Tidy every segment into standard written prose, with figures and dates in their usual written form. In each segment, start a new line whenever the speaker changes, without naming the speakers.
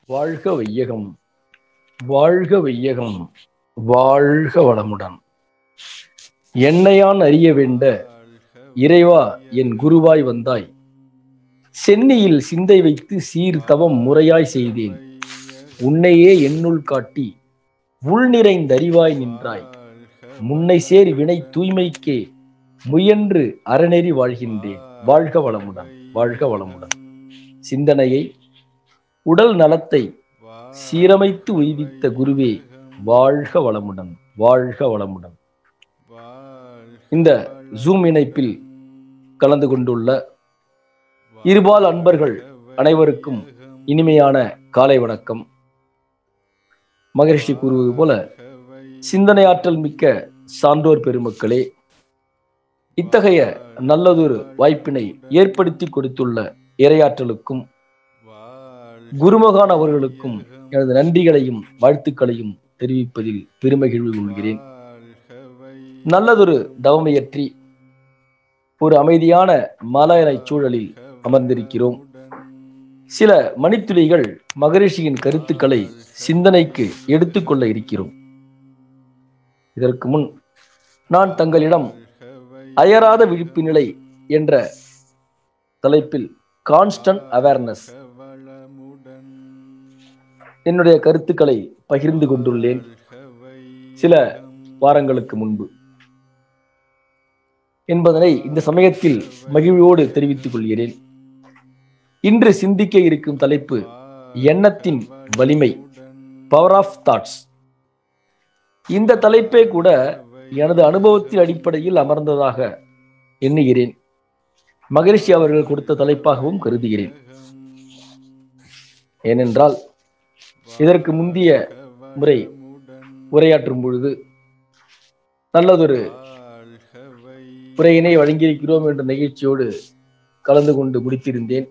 வாழ்க வையகம், வாழ்க வையகம், வாழ்க வளமுடன். என்னையான் அறிய வேண்ட இறைவா என் குருவாய் வந்தாய். சென்னியில் சிந்தை வைத்து சீர்தவம் முறையாய் செய்தேன். உன்னையே என்னுள் காட்டி உள் நிறைந்தறிவாய் நின்றாய். முன்னை சேர் வினை தூய்மைக்கே முயன்று அறநெறி வாழ்கின்றேன். வாழ்க வளமுடன், வாழ்க வளமுடன். சிந்தனையை, உடல் நலத்தை சீரமைத்து உய்வித்த குருவே வாழ்க வளமுடன், வாழ்க வளமுடன். இந்த ஜூம் இணைப்பில் கலந்து கொண்டுள்ள இருபால் அன்பர்கள் அனைவருக்கும் இனிமையான காலை வணக்கம். மகரிஷி கூறுவது போல, சிந்தனை ஆற்றல் மிக்க சான்றோர் பெருமக்களே, இத்தகைய நல்லதொரு வாய்ப்பினை ஏற்படுத்தி கொடுத்துள்ள இறையாற்றலுக்கும் குருமகான் அவர்களுக்கும் எனது நன்றிகளையும் வாழ்த்துக்களையும் தெரிவிப்பதில் பெருமகிழ்வு கொள்கிறேன். நல்லதொரு தவமையற்றி ஒரு அமைதியான மலையணை சூழலில் அமர்ந்திருக்கிறோம். சில மணித்துளிகள் மகரிஷியின் கருத்துக்களை சிந்தனைக்கு எடுத்துக்கொள்ள இருக்கிறோம். இதற்கு முன் நான் தங்களிடம் அயராத விழிப்பு நிலை என்ற தலைப்பில் கான்ஸ்டன்ட் அவேர்னஸ் என்னுடைய கருத்துக்களை பகிர்ந்து கொண்டுள்ளேன் சில வாரங்களுக்கு முன்பு என்பதனை இந்த சமயத்தில் மகிழ்வோடு தெரிவித்துக் கொள்கிறேன். இன்று சிந்திக்க இருக்கும் தலைப்பு எண்ணத்தின் வலிமை, பவர் ஆஃப் தாட்ஸ். இந்த தலைப்பே கூட எனது அனுபவத்தின் அடிப்படையில் அமர்ந்ததாக எண்ணுகிறேன். மகரிஷி அவர்கள் கொடுத்த தலைப்பாகவும் கருதுகிறேன். ஏனென்றால் இதற்கு முந்தைய முறை உரையாற்றும் பொழுது நல்லதொரு உரையினை வழங்கியிருக்கிறோம் என்ற நிகழ்ச்சியோடு கலந்து கொண்டு முடித்திருந்தேன்.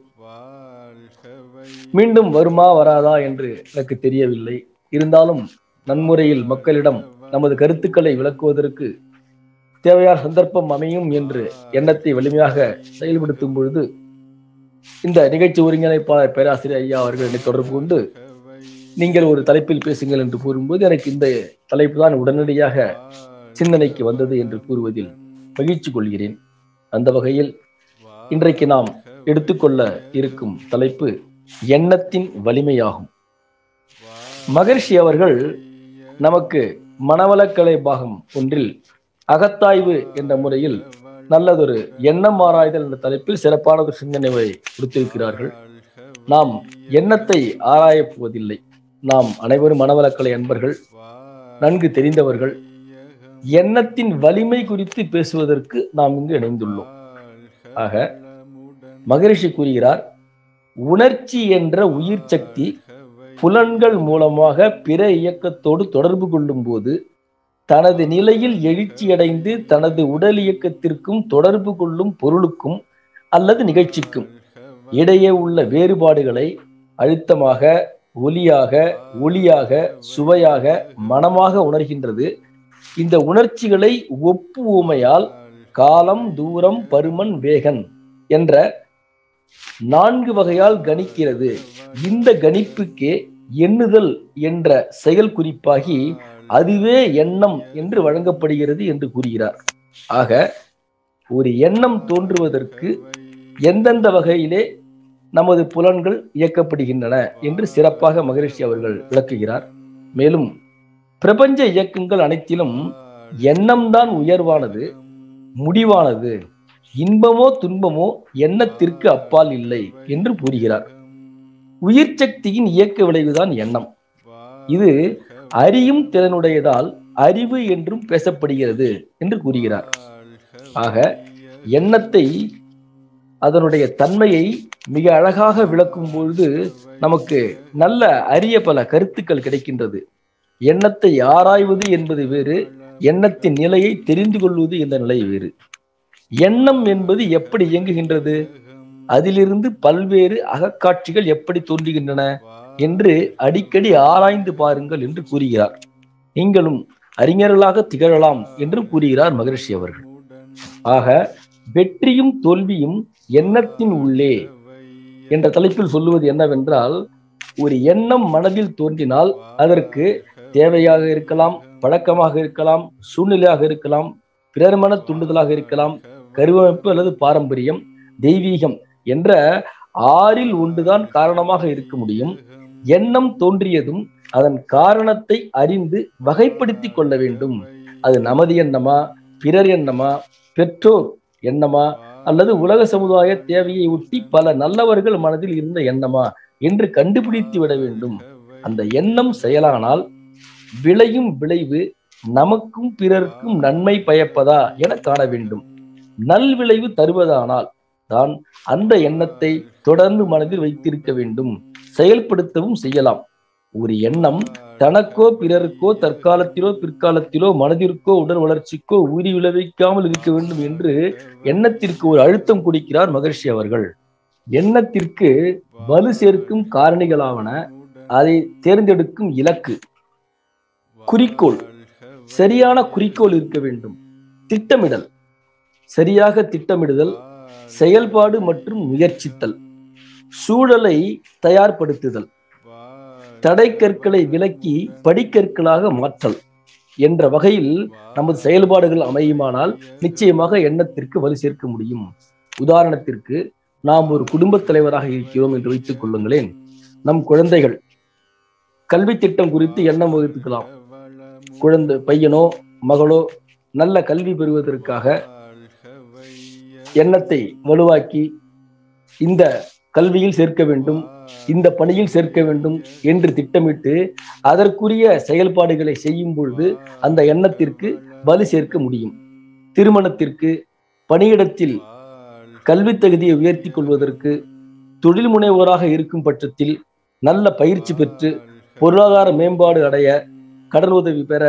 மீண்டும் வருமா வராதா என்று எனக்கு தெரியவில்லை. இருந்தாலும் நன்முறையில் மக்களிடம் நமது கருத்துக்களை விளக்குவதற்கு தேவையான சந்தர்ப்பம் அமையும் என்று எண்ணத்தை வலிமையாக செயல்படுத்தும் பொழுது இந்த நிகழ்ச்சி ஒருங்கிணைப்பாளர் பேராசிரியர் ஐயா அவர்கள் என்னை தொடர்பு கொண்டு நீங்கள் ஒரு தலைப்பில் பேசுங்கள் என்று கூறும்போது எனக்கு இந்த தலைப்பு தான் உடனடியாக சிந்தனைக்கு வந்தது என்று கூறுவதில் மகிழ்ச்சி கொள்கிறேன். அந்த வகையில் இன்றைக்கு நாம் எடுத்துக்கொள்ள இருக்கும் தலைப்பு எண்ணத்தின் வலிமையாகும். மகரிஷி அவர்கள் நமக்கு மனவளக்கலை பாகம் ஒன்றில் அகத்தாய்வு என்ற முறையில் நல்லதொரு எண்ணம் ஆராய்தல் என்ற தலைப்பில் சிறப்பான ஒரு சிந்தனையை கொடுத்திருக்கிறார்கள். நாம் எண்ணத்தை ஆராயப் போவதில்லை. நாம் அனைவரும் மனவளக்கலை அன்பர்கள், நன்கு தெரிந்தவர்கள். எண்ணத்தின் வலிமை குறித்து பேசுவதற்கு நாம் இங்கு இணைந்துள்ளோம். ஆக மகரிஷி கூறுகிறார், உணர்ச்சி என்ற உயிர் சக்தி புலன்கள் மூலமாக பிற இயக்கத்தோடு தொடர்பு கொள்ளும் போது தனது நிலையில் எழுச்சியடைந்து தனது உடல் இயக்கத்திற்கும் தொடர்பு கொள்ளும் பொருளுக்கும் அல்லது நிகழ்ச்சிக்கும் இடையே உள்ள வேறுபாடுகளை அழுத்தமாக, ஒலியாக, ஒளியாக, சுவையாக, மனமாக உணர்கின்றது. இந்த உணர்ச்சிகளை ஒப்பு ஊமையால் காலம், தூரம், பருமன், வேகன் என்ற 4 வகையால் கணிக்கிறது. இந்த கணிப்புக்கே எண்ணுதல் என்ற செயல் குறிப்பாகி அதுவே எண்ணம் என்று வழங்கப்படுகிறது என்று கூறுகிறார். ஆக ஒரு எண்ணம் தோன்றுவதற்கு எந்தெந்த வகையிலே நமது புலன்கள் இயக்கப்படுகின்றன என்று சிறப்பாக மகரிஷி அவர்கள் விளக்குகிறார். மேலும் பிரபஞ்ச இயக்கங்கள் அனைத்திலும் எண்ணம்தான் உயர்வானது, முடிவானது. இன்பமோ துன்பமோ எண்ணத்திற்கு அப்பால் இல்லை என்று கூறுகிறார். உயிர் சக்தியின் இயக்க விளைவுதான் எண்ணம். இது அறியும் திறனுடையதால் அறிவு என்றும் பேசப்படுகிறது என்று கூறுகிறார். ஆக எண்ணத்தை, அதனுடைய தன்மையை மிக அழகாக விளக்கும் பொழுது நமக்கு நல்ல அரிய பல கருத்துக்கள் கிடைக்கின்றது. எண்ணத்தை ஆராய்வது என்பது வேறு, எண்ணத்தின் நிலையை தெரிந்து கொள்வது என்ற நிலை வேறு. எண்ணம் என்பது எப்படி இயங்குகின்றது, அதிலிருந்து பல்வேறு அகக்காட்சிகள் எப்படி தோன்றுகின்றன என்று அடிக்கடி ஆராய்ந்து பாருங்கள் என்று கூறுகிறார். நீங்களும் அறிஞர்களாக திகழலாம் என்று கூறுகிறார் மகரிஷி அவர்கள். ஆக வெற்றியும் தோல்வியும் எண்ணத்தின் உள்ளே என்ற தலைப்பில் சொல்லுவது என்னவென்றால், ஒரு எண்ணம் மனதில் தோன்றினால் அதற்கு தேவையாக இருக்கலாம், பழக்கமாக இருக்கலாம், சூழ்நிலையாக இருக்கலாம், பிறர் மன தூண்டுதலாக இருக்கலாம், கருவமைப்பு அல்லது பாரம்பரியம், தெய்வீகம் என்ற 6ல் ஒன்றுதான் காரணமாக இருக்க முடியும். எண்ணம் தோன்றியதும் அதன் காரணத்தை அறிந்து வகைப்படுத்தி கொள்ள வேண்டும். அது நமது எண்ணமா, பிறர் எண்ணமா, பெற்றோர் எண்ணமா, அல்லது உலக சமுதாய தேவையை ஒட்டி பல நல்லவர்கள் மனதில் இருந்த எண்ணமா என்று கண்டுபிடித்து விட வேண்டும். அந்த எண்ணம் செயலானால் விளையும் விளைவு நமக்கும் பிறருக்கும் நன்மை பயப்பதா என காண வேண்டும். நல்விளைவு தருவதானால் தான் அந்த எண்ணத்தை தொடர்ந்து மனதில் வைத்திருக்க வேண்டும், செயல்படுத்தவும் செய்யலாம். ஒரு எண்ணம் தனக்கோ பிறருக்கோ தற்காலத்திலோ பிற்காலத்திலோ மனதிற்கோ உடல் வளர்ச்சிக்கோ ஊறி விளைவிக்காமல் இருக்க வேண்டும் என்று எண்ணத்திற்கு ஒரு அழுத்தம் கொடுக்கிறார் மகரிஷி அவர்கள். எண்ணத்திற்கு வலு சேர்க்கும் காரணிகளாவன அதை தேர்ந்தெடுக்கும் இலக்கு, குறிக்கோள். சரியான குறிக்கோள் இருக்க வேண்டும். திட்டமிடல், சரியாக திட்டமிடுதல், செயல்பாடு மற்றும் முயற்சித்தல், சூழலை தயார்படுத்துதல், தடை கற்களை விலக்கி படிக்கற்களாக மாற்றல் என்ற வகையில் நமது செயல்பாடுகள் அமையுமானால் நிச்சயமாக எண்ணத்திற்கு வலு சேர்க்க முடியும். உதாரணத்திற்கு, நாம் ஒரு குடும்பத் தலைவராக இருக்கிறோம் என்று வைத்துக் கொள்ளுங்களேன். நம் குழந்தைகள் கல்வி திட்டம் குறித்து எண்ணம் வகுத்துக்கலாம். குழந்தை பையனோ மகளோ நல்ல கல்வி பெறுவதற்காக எண்ணத்தை வலுவாக்கி இந்த கல்வியில் சேர்க்க வேண்டும், இந்த பணியில் சேர்க்க வேண்டும் என்று திட்டமிட்டு அதற்குரிய செயல்பாடுகளை செய்யும் பொழுது அந்த எண்ணத்திற்கு வலு சேர்க்க முடியும். திருமணத்திற்கு, பணியிடத்தில் கல்வி தகுதியை உயர்த்தி கொள்வதற்கு, தொழில் முனைவோராக இருக்கும் பட்சத்தில் நல்ல பயிற்சி பெற்று பொருளாதார மேம்பாடு அடைய, கடன் உதவி பெற,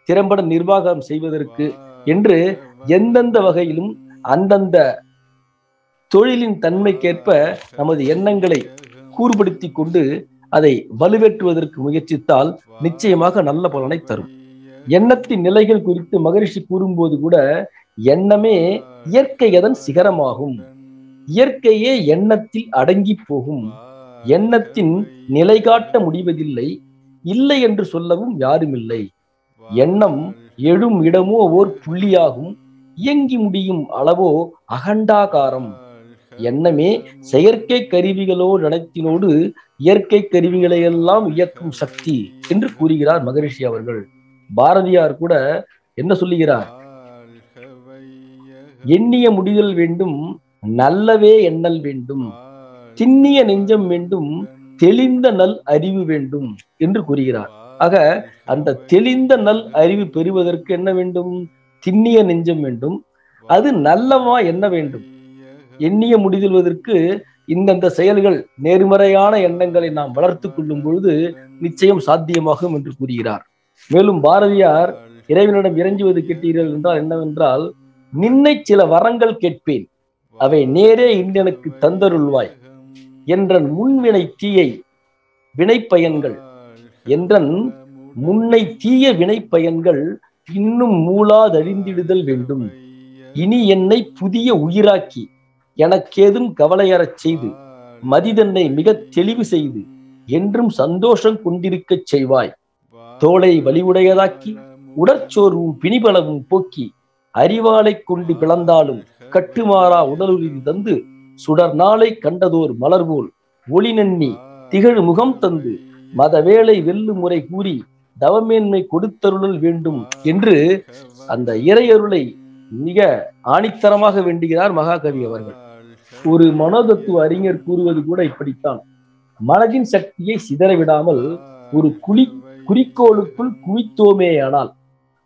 திறம்பட நிர்வாகம் செய்வதற்கு என்று எந்தெந்த வகையிலும் அந்தந்த தொழிலின் தன்மைக்கேற்ப நமது எண்ணங்களை கூர்படுத்தி கொண்டு அதை வலுவேற்றுவதற்கு முயற்சித்தால் நிச்சயமாக நல்ல பலனை தரும். எண்ணத்தின் நிலைகள் குறித்து மகரிஷி கூறும்போது கூட, எண்ணமே இயற்கையதன் சிகரமாகும், இயற்கையே எண்ணத்தில் அடங்கி போகும், எண்ணத்தின் நிலை காட்ட முடிவதில்லை, இல்லை என்று சொல்லவும் யாருமில்லை. எண்ணம் எழும் இடமோ ஓர் புள்ளியாகும், இயங்கி முடியும் அளவோ அகண்டாகாரம். எண்ணமே செயற்கை கருவிகளோ நடத்தினோடு இயற்கை கருவிகளை எல்லாம் இயக்கும் சக்தி என்று கூறுகிறார் மகரிஷி அவர்கள். பாரதியார் கூட என்ன சொல்லுகிறார்? எண்ணிய முடிதல் வேண்டும், நல்லவே எண்ணல் வேண்டும், திண்ணிய நெஞ்சம் வேண்டும், தெளிந்த நல் அறிவு வேண்டும் என்று கூறுகிறார். ஆக அந்த தெளிந்த நல் அறிவு பெறுவதற்கு என்ன வேண்டும்? திண்ணிய நெஞ்சம் வேண்டும். அது நல்லவா என்ன வேண்டும்? எண்ணிய முடிதல்வதற்கு இந்தந்த செயல்கள், நேர்மறையான எண்ணங்களை நாம் வளர்த்து கொள்ளும் பொழுது நிச்சயம் சாத்தியமாகும் என்று கூறுகிறார். மேலும் பாரதியார் இறைவனிடம் இறைஞ்சுவது கேட்டீர்கள் என்றால் என்னவென்றால், நின்னை சில வரங்கள் கேட்பேன், அவை நேரே இன்னெனக்கு தந்தருள்வாய் என்றன் முன்வினை தீயை வினைப்பயன்கள், என்றன் முன்னை தீய வினைப்பயன்கள் இன்னும் மூளாதழிந்திடுதல் வேண்டும். இனி என்னை புதிய உயிராக்கி எனக்கேதும் கவலையறச் செய்து மதிதன்னை மிக தெளிவு செய்து என்றும் சந்தோஷம் கொண்டிருக்கச் செய்வாய். தோளை வலிவுடையதாக்கி உடற்சோர்வும் பிணிபலவும் போக்கி அறிவாலை கொண்டு பிளந்தாலும் கட்டுமாறா உடலுறுதி தந்து சுடர் நாளை கண்டதோர் மலர்போல் ஒளி நன்னி திகழ் முகம் தந்து மதவேளை வெல்லு முறை கூறி தவமேன்மை கொடுத்தருளல் வேண்டும் என்று அந்த இறையருளை மிக ஆணித்தரமாக வேண்டுகிறார் மகாகவி அவர்கள். ஒரு மனோதத்துவ அறிஞர் கூறுவது கூட இப்படித்தான்: மனதின் சக்தியை சிதறவிடாமல் ஒரு குறிக்கோளுக்குள் குவித்தோமேயானால்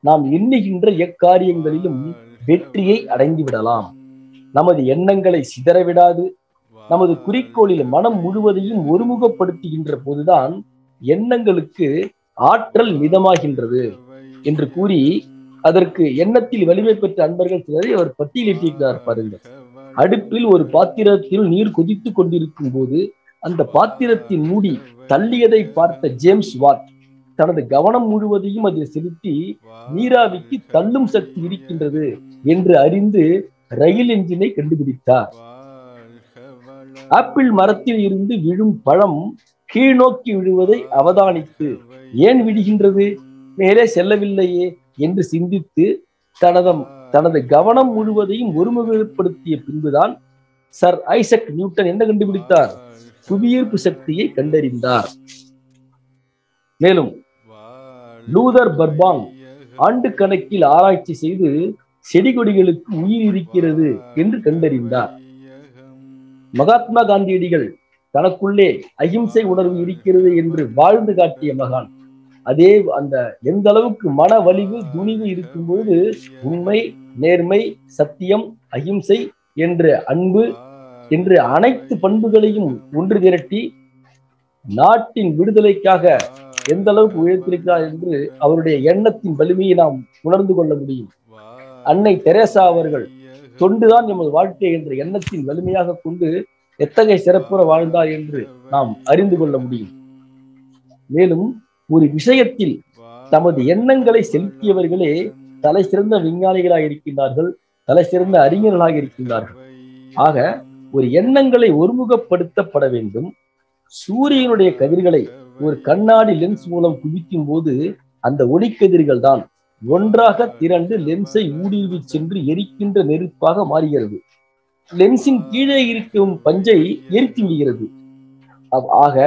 நாம் எண்ணுகின்ற எக்காரியங்களிலும் வெற்றியை அடைந்து விடலாம். நமது எண்ணங்களை சிதறவிடாது நமது குறிக்கோளில் மனம் முழுவதையும் ஒருமுகப்படுத்துகின்ற போதுதான் எண்ணங்களுக்கு ஆற்றல் மிதமாகின்றது என்று கூறி, அதற்கு எண்ணத்தில் வலிமை பெற்ற அன்பர்கள் சிலரை அவர் பட்டியலிட்டிருக்கிறார். பாருங்கள், அடுப்பில் ஒரு பாத்திரத்தில் நீர் கொதித்து கொண்டிருக்கும் போது அந்த பாத்திரத்தின் மூடி தள்ளியதை பார்த்த ஜேம்ஸ் வாட் தனது கவனம் முழுவதையும் அதில் செலுத்தி நீராவிக்கு தள்ளும் சக்தி இருக்கின்றது என்று அறிந்து ரயில் என்ஜினை கண்டுபிடித்தார். ஆப்பிள் மரத்தில் இருந்து விழும் பழம் கீழ்நோக்கி விழுவதை அவதானித்து ஏன் விடுகின்றது, மேலே செல்லவில்லையே என்று சிந்தித்து தனது கவனம் முழுவதையும் ஒருமுகப்படுத்திய பின்புதான் சர் ஐசக் நியூட்டன் என்ன கண்டுபிடித்தார்? புவியீர்ப்பு சக்தியை கண்டறிந்தார். மேலும் லூதர் பர்பாங் ஆண்டு கணக்கில் ஆராய்ச்சி செய்து செடி கொடிகளுக்கு உயிர் இருக்கிறது என்று கண்டறிந்தார். மகாத்மா காந்தியடிகள் தனக்குள்ளே அகிம்சை உணர்வு இருக்கிறது என்று வாழ்ந்து காட்டிய மகான். அதே அந்த எந்த அளவுக்கு மன வலிவு துணிவு இருக்கும்போது உண்மை, நேர்மை, சத்தியம், அகிம்சை என்ற அன்பு என்று அனைத்து பண்புகளையும் ஒன்று திரட்டி நாட்டின் விடுதலைக்காக எந்த அளவுக்கு உழைத்திருக்கிறார் என்று அவருடைய எண்ணத்தின் வலிமையை நாம் உணர்ந்து கொள்ள முடியும். அன்னை தெரேசா அவர்கள் தொண்டுதான் எமது வாழ்க்கை என்ற எண்ணத்தின் வலிமையாக கொண்டு எத்தகைய சிறப்புற வாழ்ந்தார் என்று நாம் அறிந்து கொள்ள முடியும். மேலும் ஒரு விஷயத்தில் தமது எண்ணங்களை செலுத்தியவர்களே தலை சிறந்த விஞ்ஞானிகளாக இருக்கின்றார்கள், தலை சிறந்த அறிஞர்களாக இருக்கின்றார்கள். ஆக ஒரு எண்ணங்களை ஒருமுகப்படுத்தப்பட வேண்டும். சூரியனுடைய கதிர்களை ஒரு கண்ணாடி லென்ஸ் மூலம் குவிக்கும் போது அந்த ஒளிக்கதிர்கள் தான் ஒன்றாக திரண்டு லென்ஸை ஊடுருவி சென்று எரிக்கின்ற நெருப்பாக மாறுகிறது. லென்ஸின் கீழே இருக்கும் பஞ்சை எரித்து விடுகிறது. ஆக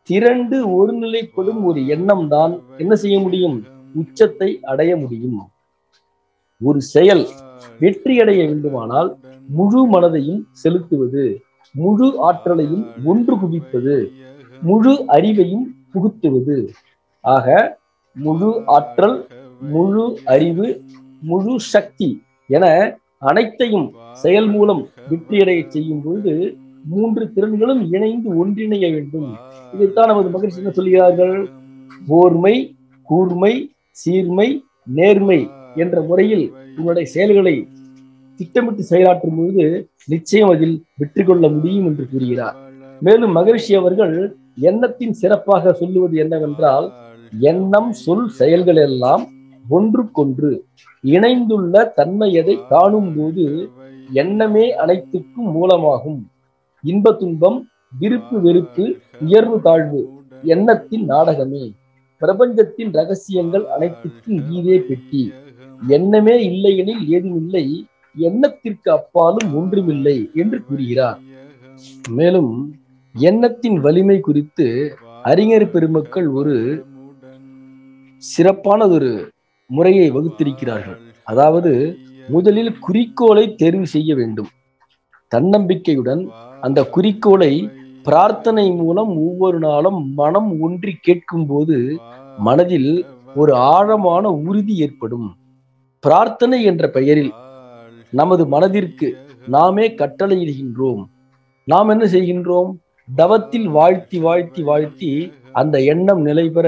திரண்டு ஒருநிலைப்படும் ஒரு எண்ணம் தான் என்ன செய்ய முடியும்? உச்சத்தை அடைய முடியும். ஒரு செயல் வெற்றி அடைய வேண்டுமானால் முழு மனதையும் செலுத்துவது, முழு ஆற்றலையும் ஒன்று குவிப்பது, முழு அறிவையும் புகுத்துவது. ஆக முழு ஆற்றல், முழு அறிவு, முழு சக்தி என அனைத்தையும் செயல் மூலம் வெற்றியடைய செய்யும் பொழுது மூன்று திறன்களும் இணைந்து ஒன்றிணைய வேண்டும். இதைத்தான் நமது மகிழ்ச்சி என்ன சொல்கிறார்கள்? ஓர்மை, கூர்மை, சீர்மை, நேர்மை என்ற முறையில் உங்களுடைய செயல்களை திட்டமிட்டு செயலாற்றும் பொழுது நிச்சயம் அதில் வெற்றி கொள்ள முடியும் என்று கூறுகிறார். மேலும் மகரிஷி அவர்கள் எண்ணத்தின் சிறப்பாக சொல்லுவது என்னவென்றால், எண்ணம், சொல், செயல்கள் எல்லாம் ஒன்றுக்கொன்று இணைந்துள்ள தன்மையதை காணும் போது எண்ணமே அனைத்துக்கும் மூலமாகும். இன்ப துன்பம், விருப்பு வெறுப்பு, உயர்வு தாழ்வு எண்ணத்தின் நாடகமே. பிரபஞ்சத்தின் ரகசியங்கள் அனைத்துக்கும் ஈதே பெட்டி. எண்ணமே இல்லையெனில் ஏதுமில்லை, எண்ணத்திற்கு அப்பாலும் ஒன்றுமில்லை என்று கூறுகிறார். மேலும் எண்ணத்தின் வலிமை குறித்து அறிஞர் பெருமக்கள் ஒரு சிறப்பான ஒரு முறையை வகுத்திருக்கிறார்கள். அதாவது முதலில் குறிக்கோளை தேர்வு செய்ய வேண்டும். தன்னம்பிக்கையுடன் அந்த குறிக்கோளை பிரார்த்தனை மூலம் ஒவ்வொரு நாளும் மனம் ஒன்றி கேட்கும் போது மனதில் ஒரு ஆழமான உறுதி ஏற்படும். பிரார்த்தனை என்ற பெயரில் நமது மனதிற்கு நாமே கட்டளையிடுகின்றோம். நாம் என்ன செய்கின்றோம்? தவத்தில் வாழ்த்தி வாழ்த்தி வாழ்த்தி அந்த எண்ணம் நிலை பெற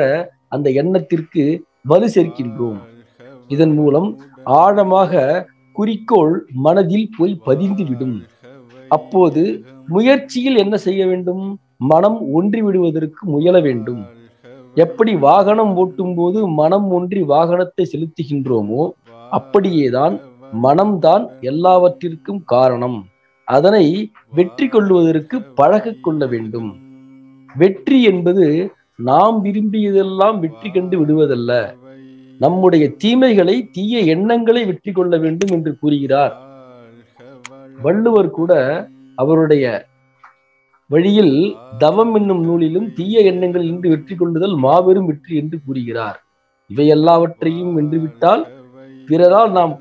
அந்த எண்ணத்திற்கு வலு சேர்க்கின்றோம். இதன் மூலம் ஆழமாக குறிக்கோள் மனதில் போய் பதிந்து விடும். அப்போது முயற்சியில் என்ன செய்ய வேண்டும்? மனம் ஒன்றி விடுவதற்கு முயல வேண்டும். எப்படி வாகனம் ஓட்டும் போது மனம் ஒன்றி வாகனத்தை செலுத்துகின்றோமோ அப்படியேதான் மனம்தான் எல்லாவற்றிற்கும் காரணம். அதனை வெற்றி கொள்வதற்கு பழக கொள்ள வேண்டும். வெற்றி என்பது நாம் விரும்பியதெல்லாம் வெற்றி கண்டு விடுவதல்ல, நம்முடைய தீமைகளை, தீய எண்ணங்களை வெற்றி கொள்ள வேண்டும் என்று கூறுகிறார். வள்ளுவர் கூட அவருடைய வழியில் தவம் என்னும் நூலிலும் தீய எண்ணங்கள் இன்று வெற்றி கொள்ளுதல் மாபெரும் வெற்றி என்று கூறுகிறார். இவை எல்லாவற்றையும் வென்றுவிட்டால் பிறரால் நாம்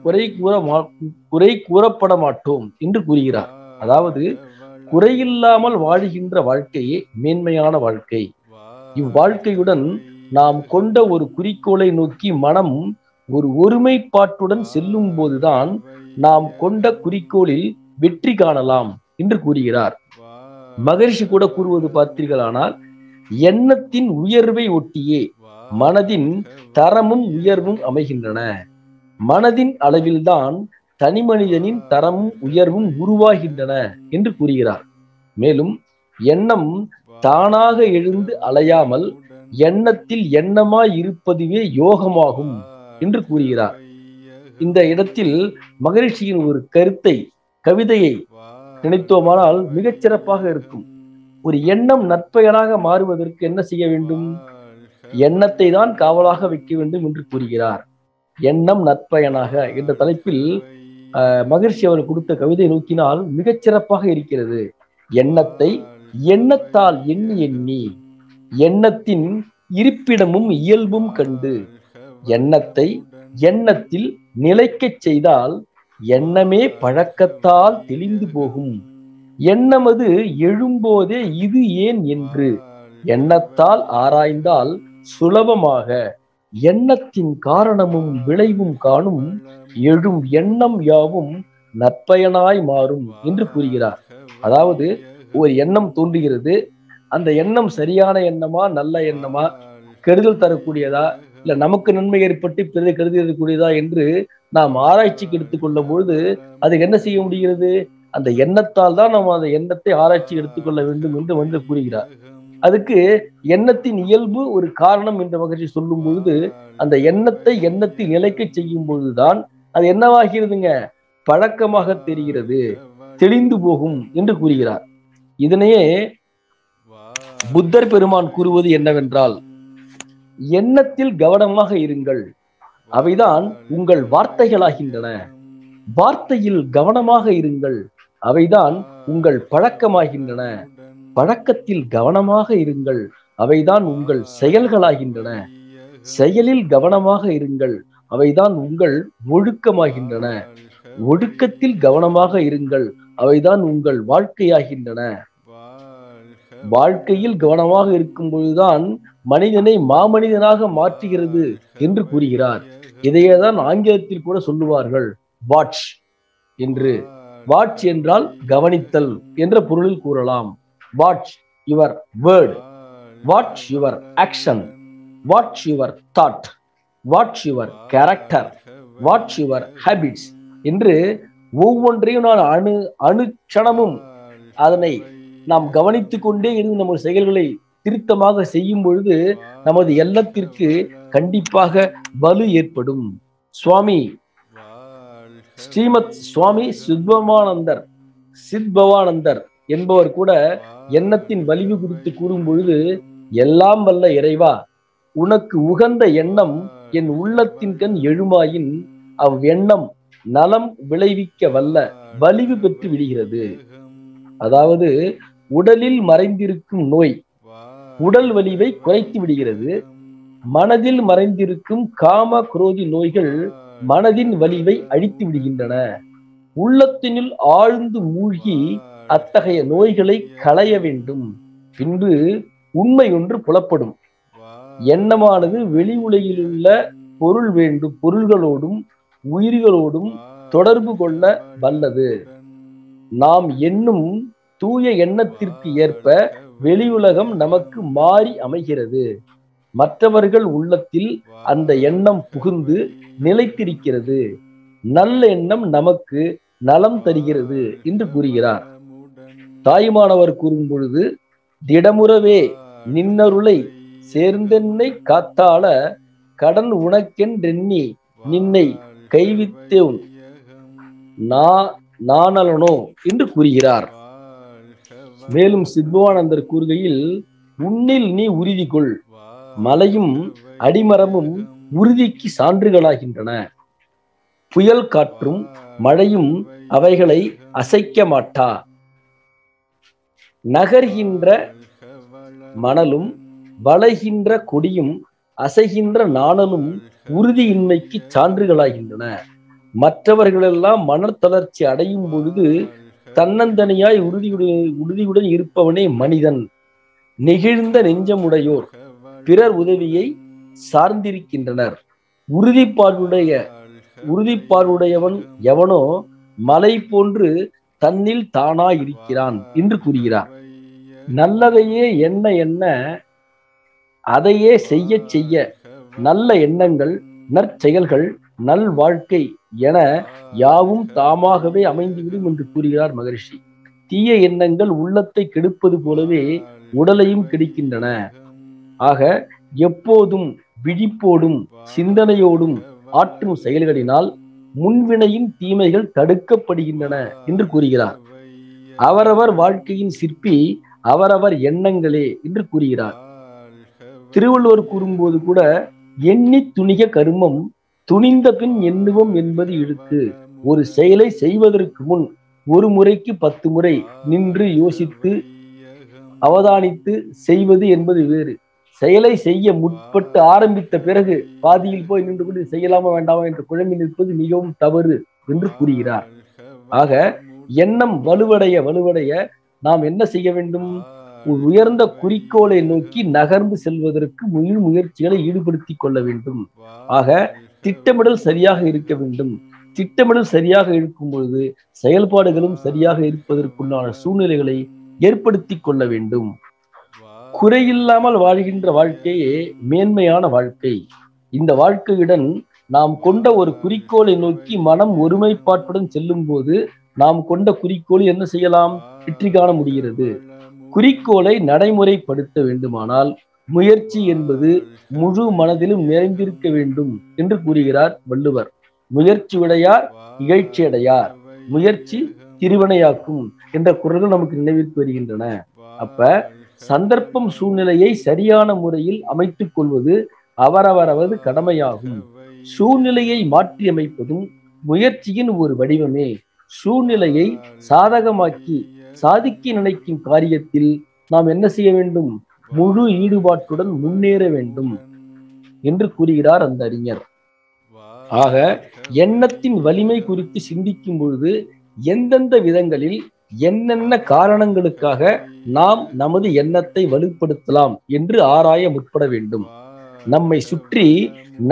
குறை கூறப்பட மாட்டோம் என்று கூறுகிறார். அதாவது குறையில்லாமல் வாழ்கின்ற வாழ்க்கையே மேன்மையான வாழ்க்கை. இவ்வாழ்க்கையுடன் நாம் கொண்ட ஒரு குறிக்கோளை நோக்கி மனம் ஒரு ஒருமைப்பாட்டுடன் செல்லும் போதுதான் நாம் கொண்ட குறிக்கோளில் வெற்றி காணலாம் என்று கூறுகிறார். மகரிஷி கூட கூறுவது பார்த்தீர்களானால், எண்ணத்தின் உயர்வை ஒட்டியே மனதின் தரமும் உயர்வும் அமைகின்றன. மனதின் அளவில்தான் தனி மனிதனின் தரமும் உயர்வும் உருவாகின்றன என்று கூறுகிறார். மேலும் எண்ணம் தானாக எழுந்து அலையாமல் எண்ணத்தில் எண்ணமாய் இருப்பதுவே யோகமாகும் என்று கூறுகிறார். இந்த இடத்தில் மகரிஷியின் ஒரு கருத்தை, கவிதையை நினைத்தோமானால் மிகச் சிறப்பாக இருக்கும். ஒரு எண்ணம் நற்பெயராக மாறுவதற்கு என்ன செய்ய வேண்டும்? எண்ணத்தை தான் காவலாக வைக்க வேண்டும் என்று கூறுகிறார். எண்ணம் நற்பயனாக என்ற தலைப்பில் மகிழ்ச்சி அவர் கொடுத்த கவிதை நோக்கினால் மிகச் சிறப்பாக இருக்கிறது. எண்ணத்தை எண்ணத்தால் எண்ணி எண்ணி எண்ணத்தின் இருப்பிடமும் இயல்பும் கண்டு எண்ணத்தை எண்ணத்தில் நிலைக்கச் செய்தால் எண்ணமே பழக்கத்தால் தெளிந்து போகும். எண்ணமது எழும்போதே இது ஏன் என்று எண்ணத்தால் ஆராய்ந்தால் சுலபமாக எண்ணத்தின் காரணமும் விளைவும் காணும் எழும் எண்ணம் யாவும் நற்பயனாய் மாறும் என்று கூறுகிறார். அதாவது ஒரு எண்ணம் தோன்றுகிறது, அந்த எண்ணம் சரியான எண்ணமா, நல்ல எண்ணமா, கெடுதல் தரக்கூடியதா, இல்ல நமக்கு நன்மை ஏற்பட்டு பிறகு கெடுதல் தரக்கூடியதா என்று நாம் ஆராய்ச்சிக்கு எடுத்துக்கொள்ளும் பொழுது அதுக்கு என்ன செய்ய முடிகிறது? அந்த எண்ணத்தால் தான் நாம் அந்த எண்ணத்தை ஆராய்ச்சி எடுத்துக்கொள்ள வேண்டும் என்று கூறுகிறார். அதுக்கு எண்ணத்தின் இயல்பு ஒரு காரணம் என்ற வகையில் சொல்லும் பொழுது அந்த எண்ணத்தை எண்ணத்தில் நிலைக்க செய்யும் பொழுதுதான் அது என்னவாகிறதுங்க? பழக்கமாக தெரிகிறது, தெளிந்து போகும் என்று கூறுகிறார். இதனையே புத்தர் பெருமான் கூறுவது என்னவென்றால், எண்ணத்தில் கவனமாக இருங்கள், அவைதான் உங்கள் வார்த்தைகளாகின்றன. வார்த்தையில் கவனமாக இருங்கள், அவைதான் உங்கள் பழக்கமாகின்றன. பழக்கத்தில் கவனமாக இருங்கள், அவைதான் உங்கள் செயல்களாகின்றன. செயலில் கவனமாக இருங்கள், அவைதான் உங்கள் ஒழுக்கமாகின்றன. ஒழுக்கத்தில் கவனமாக இருங்கள், அவைதான் உங்கள் வாழ்க்கையாகின்றன. வாழ்க்கையில் கவனமாக இருக்கும் பொழுதுதான் மனிதனை மாமனிதனாக மாற்றுகிறது என்று கூறுகிறார். இதையேதான் ஆங்கிலத்தில் கூட சொல்லுவார்கள் வாட்ச் என்று. வாட்ச் என்றால் கவனித்தல் என்ற பொருளில் கூறலாம். Watch your word, watch your action, watch your thought, watch your character, watch your habits என்று ஒவ்வொன்றையும் நான் அணுக்ஷணமும் அதனை நாம் கவனித்துக் கொண்டே இருந்து நமது செயல்களை திருத்தமாக செய்யும் பொழுது நமது எண்ணத்திற்கு கண்டிப்பாக வலு ஏற்படும். ஸ்ரீமத் சுவாமி சித்பவானந்தர் என்பவர் கூட எண்ணத்தின் வலிவு குறித்து கூறும் பொழுது, எல்லாம் வல்ல இறைவா, உனக்கு உகந்த எண்ணம் என் உள்ளத்தின் கண் எழுமாயின் அவ்வெண்ணம் நலம் விளைவிக்க வல்ல வலிவு பெற்று விடுகிறது. அதாவது உடலில் மறைந்திருக்கும் நோய் உடல் வலிவை குறைத்து விடுகிறது. மனதில் மறைந்திருக்கும் காம குரோதி நோய்கள் மனதின் வலிவை அழித்து விடுகின்றன. உள்ளத்தினுள் ஆழ்ந்து மூழ்கி அத்தகைய நோய்களை களைய வேண்டும். பின்பு உண்மை ஒன்று புலப்படும். எண்ணமானது வெளி உலகில் உள்ள பொருள்களோடும் உயிர்களோடும் தொடர்பு கொள்ள வல்லது. நாம் எண்ணும் தூய எண்ணத்திற்கு ஏற்ப வெளியுலகம் நமக்கு மாறி அமைகிறது. மற்றவர்கள் உள்ளத்தில் அந்த எண்ணம் புகுந்து நிலைத்திருக்கிறது. நல்ல எண்ணம் நமக்கு நலம் தருகிறது என்று கூறுகிறார். தாய்மானவர் கூறும் பொழுது, திடமுறவே நின்னருளை சேர்ந்தென்னை காத்தாள கடன் உனக்கென்றெண்ணி நின்னை கைவித்தேன் நானலனோ என்று கூறுகிறார். மேலும் சித்பவானந்தர் கூறுகையில், உன்னில் நீ உறுதி கொள், மலையும் அடிமரமும் உறுதிக்கு சான்றுகளாகின்றன. புயல் காற்றும் மழையும் அவைகளை அசைக்க மாட்டா. நகர்கின்ற மணலும் வளைகின்ற கொடியும் அசைகின்ற நாணலும் உறுதியின்மைக்கு சான்றுகளாகின்றன. மற்றவர்களெல்லாம் மனத்தளர்ச்சி அடையும் பொழுது தன்னந்தனியாய் உறுதியுடன் இருப்பவனே மனிதன். நெகிழ்ந்த நெஞ்சமுடையோர் பிறர் உதவியை சார்ந்திருக்கின்றனர். உறுதிப்பாடுடையவன் எவனோ மலை போன்று தன்னில் தானாய் இருக்கிறான் என்று கூறுகிறார். நல்லதையே எண்ண அதையே செய்ய நல்ல எண்ணங்கள், நற்செயல்கள், நல் வாழ்க்கை என யாவும் தாமாகவே அமைந்துவிடும் என்று கூறுகிறார் மகரிஷி. தீய எண்ணங்கள் உள்ளத்தை கெடுப்பது போலவே உடலையும் கெடுக்கின்றன. ஆக எப்போதும் விழிப்போடும் சிந்தனையோடும் ஆற்றும் செயல்களினால் முன்வினையின் தீமைகள் தடுக்கப்படுகின்றன என்று கூறுகிறார். அவரவர் வாழ்க்கையின் சிற்பி அவரவர் எண்ணங்களே என்று கூறுகிறார். திருவள்ளுவர் கூறும்போது கூட எண்ணி துணிக கருமம் துணிந்த பின் எண்ணுவோம் என்பது இழுக்கு. ஒரு செயலை செய்வதற்கு முன் ஒரு முறைக்கு 10 முறை நின்று யோசித்து அவதானித்து செய்வது என்பது வேறு. செயலை செய்ய முற்பட்டு ஆரம்பித்த பிறகு பாதியில் போய் நின்று கொண்டு செய்யலாமா வேண்டாமா என்று குழம்பி நிற்பது மிகவும் தவறு என்று கூறுகிறார். ஆக எண்ணம் வலுவடைய நாம் என்ன செய்ய வேண்டும்? உயர்ந்த குறிக்கோளை நோக்கி நகர்ந்து செல்வதற்கு முயற்சிகளை ஈடுபடுத்தி கொள்ள வேண்டும். ஆக திட்டமிடல் சரியாக இருக்க வேண்டும். திட்டமிடல் சரியாக இருக்கும் பொழுது செயல்பாடுகளும் சரியாக இருப்பதற்குண்டான சூழ்நிலைகளை ஏற்படுத்தி கொள்ள வேண்டும். குறையில்லாமல் வாழ்கின்ற வாழ்க்கையே மேன்மையான வாழ்க்கை. இந்த வாழ்க்கையுடன் நாம் கொண்ட ஒரு குறிக்கோளை நோக்கி மனம் ஒருமைப்பாட்டுடன் செல்லும் போது நாம் கொண்ட குறிக்கோள் என்ன செய்யலாம்? வெற்றி காண முடிகிறது. குறிக்கோளை நடைமுறைப்படுத்த வேண்டுமானால் முயற்சி என்பது முழு மனதிலும் நிறைந்திருக்க வேண்டும் என்று கூறுகிறார் வள்ளுவர். முயற்சி உடையார் இகழ்ச்சி அடையார், முயற்சி திருவினையாக்கும் என்ற குறள்கள் நமக்கு நினைவிற்கு வருகின்றன. அப்ப சந்தர்ப்பம் சூழ்நிலையை சரியான முறையில் அமைத்துக் கொள்வது அவரவரவது கடமையாகும். சூழ்நிலையை மாற்றி அமைப்பதும் முயற்சியின் ஒரு வடிவமே. சூழ்நிலையை சாதகமாக்கி சாதிக்க நினைக்கும் காரியத்தில் நாம் என்ன செய்ய வேண்டும்? முழு ஈடுபாட்டுடன் முன்னேற வேண்டும் என்று கூறுகிறார் அந்த அறிஞர். ஆக எண்ணத்தின் வலிமை குறித்து சிந்திக்கும் பொழுது எந்தெந்த விதங்களில் என்னென்ன காரணங்களுக்காக நாம் நமது எண்ணத்தை வலுப்படுத்தலாம் என்று ஆராய முற்பட வேண்டும். நம்மை சுற்றி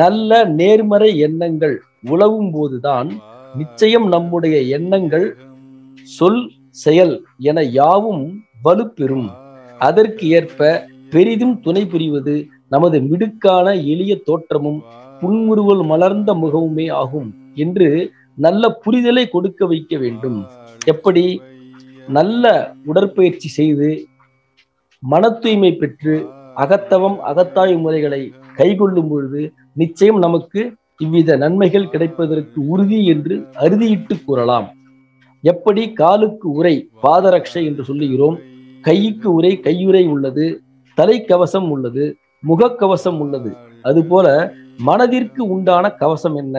நல்ல நேர்மறை எண்ணங்கள் உலவும் போதுதான் நிச்சயம் நம்முடைய எண்ணங்கள் சொல் செயல் என யாவும் வலுப்பெறும். அதற்கு ஏற்ப பெரிதும் துணை புரிவது நமது மிடுக்கான எளிய தோற்றமும் புன்முறுவல் மலர்ந்த முகமுமே ஆகும் என்று நல்ல புரிதலை கொடுக்க வைக்க வேண்டும். எப்படி? நல்ல உடற்பயிற்சி செய்து மன தூய்மை பெற்று அகத்தவம் அகத்தாய்வு முறைகளை கைகொள்ளும் பொழுது நிச்சயம் நமக்கு இவ்வித நன்மைகள் கிடைப்பதற்கு உறுதி என்று அறுதியிட்டு கூறலாம். எப்படி காலுக்கு உரை பாதரட்சை என்று சொல்லுகிறோம், கைக்கு உரை கையுறை உள்ளது, தலைக்கவசம் உள்ளது, முகக்கவசம் உள்ளது. அதுபோல மனதிற்கு உண்டான கவசம் என்ன?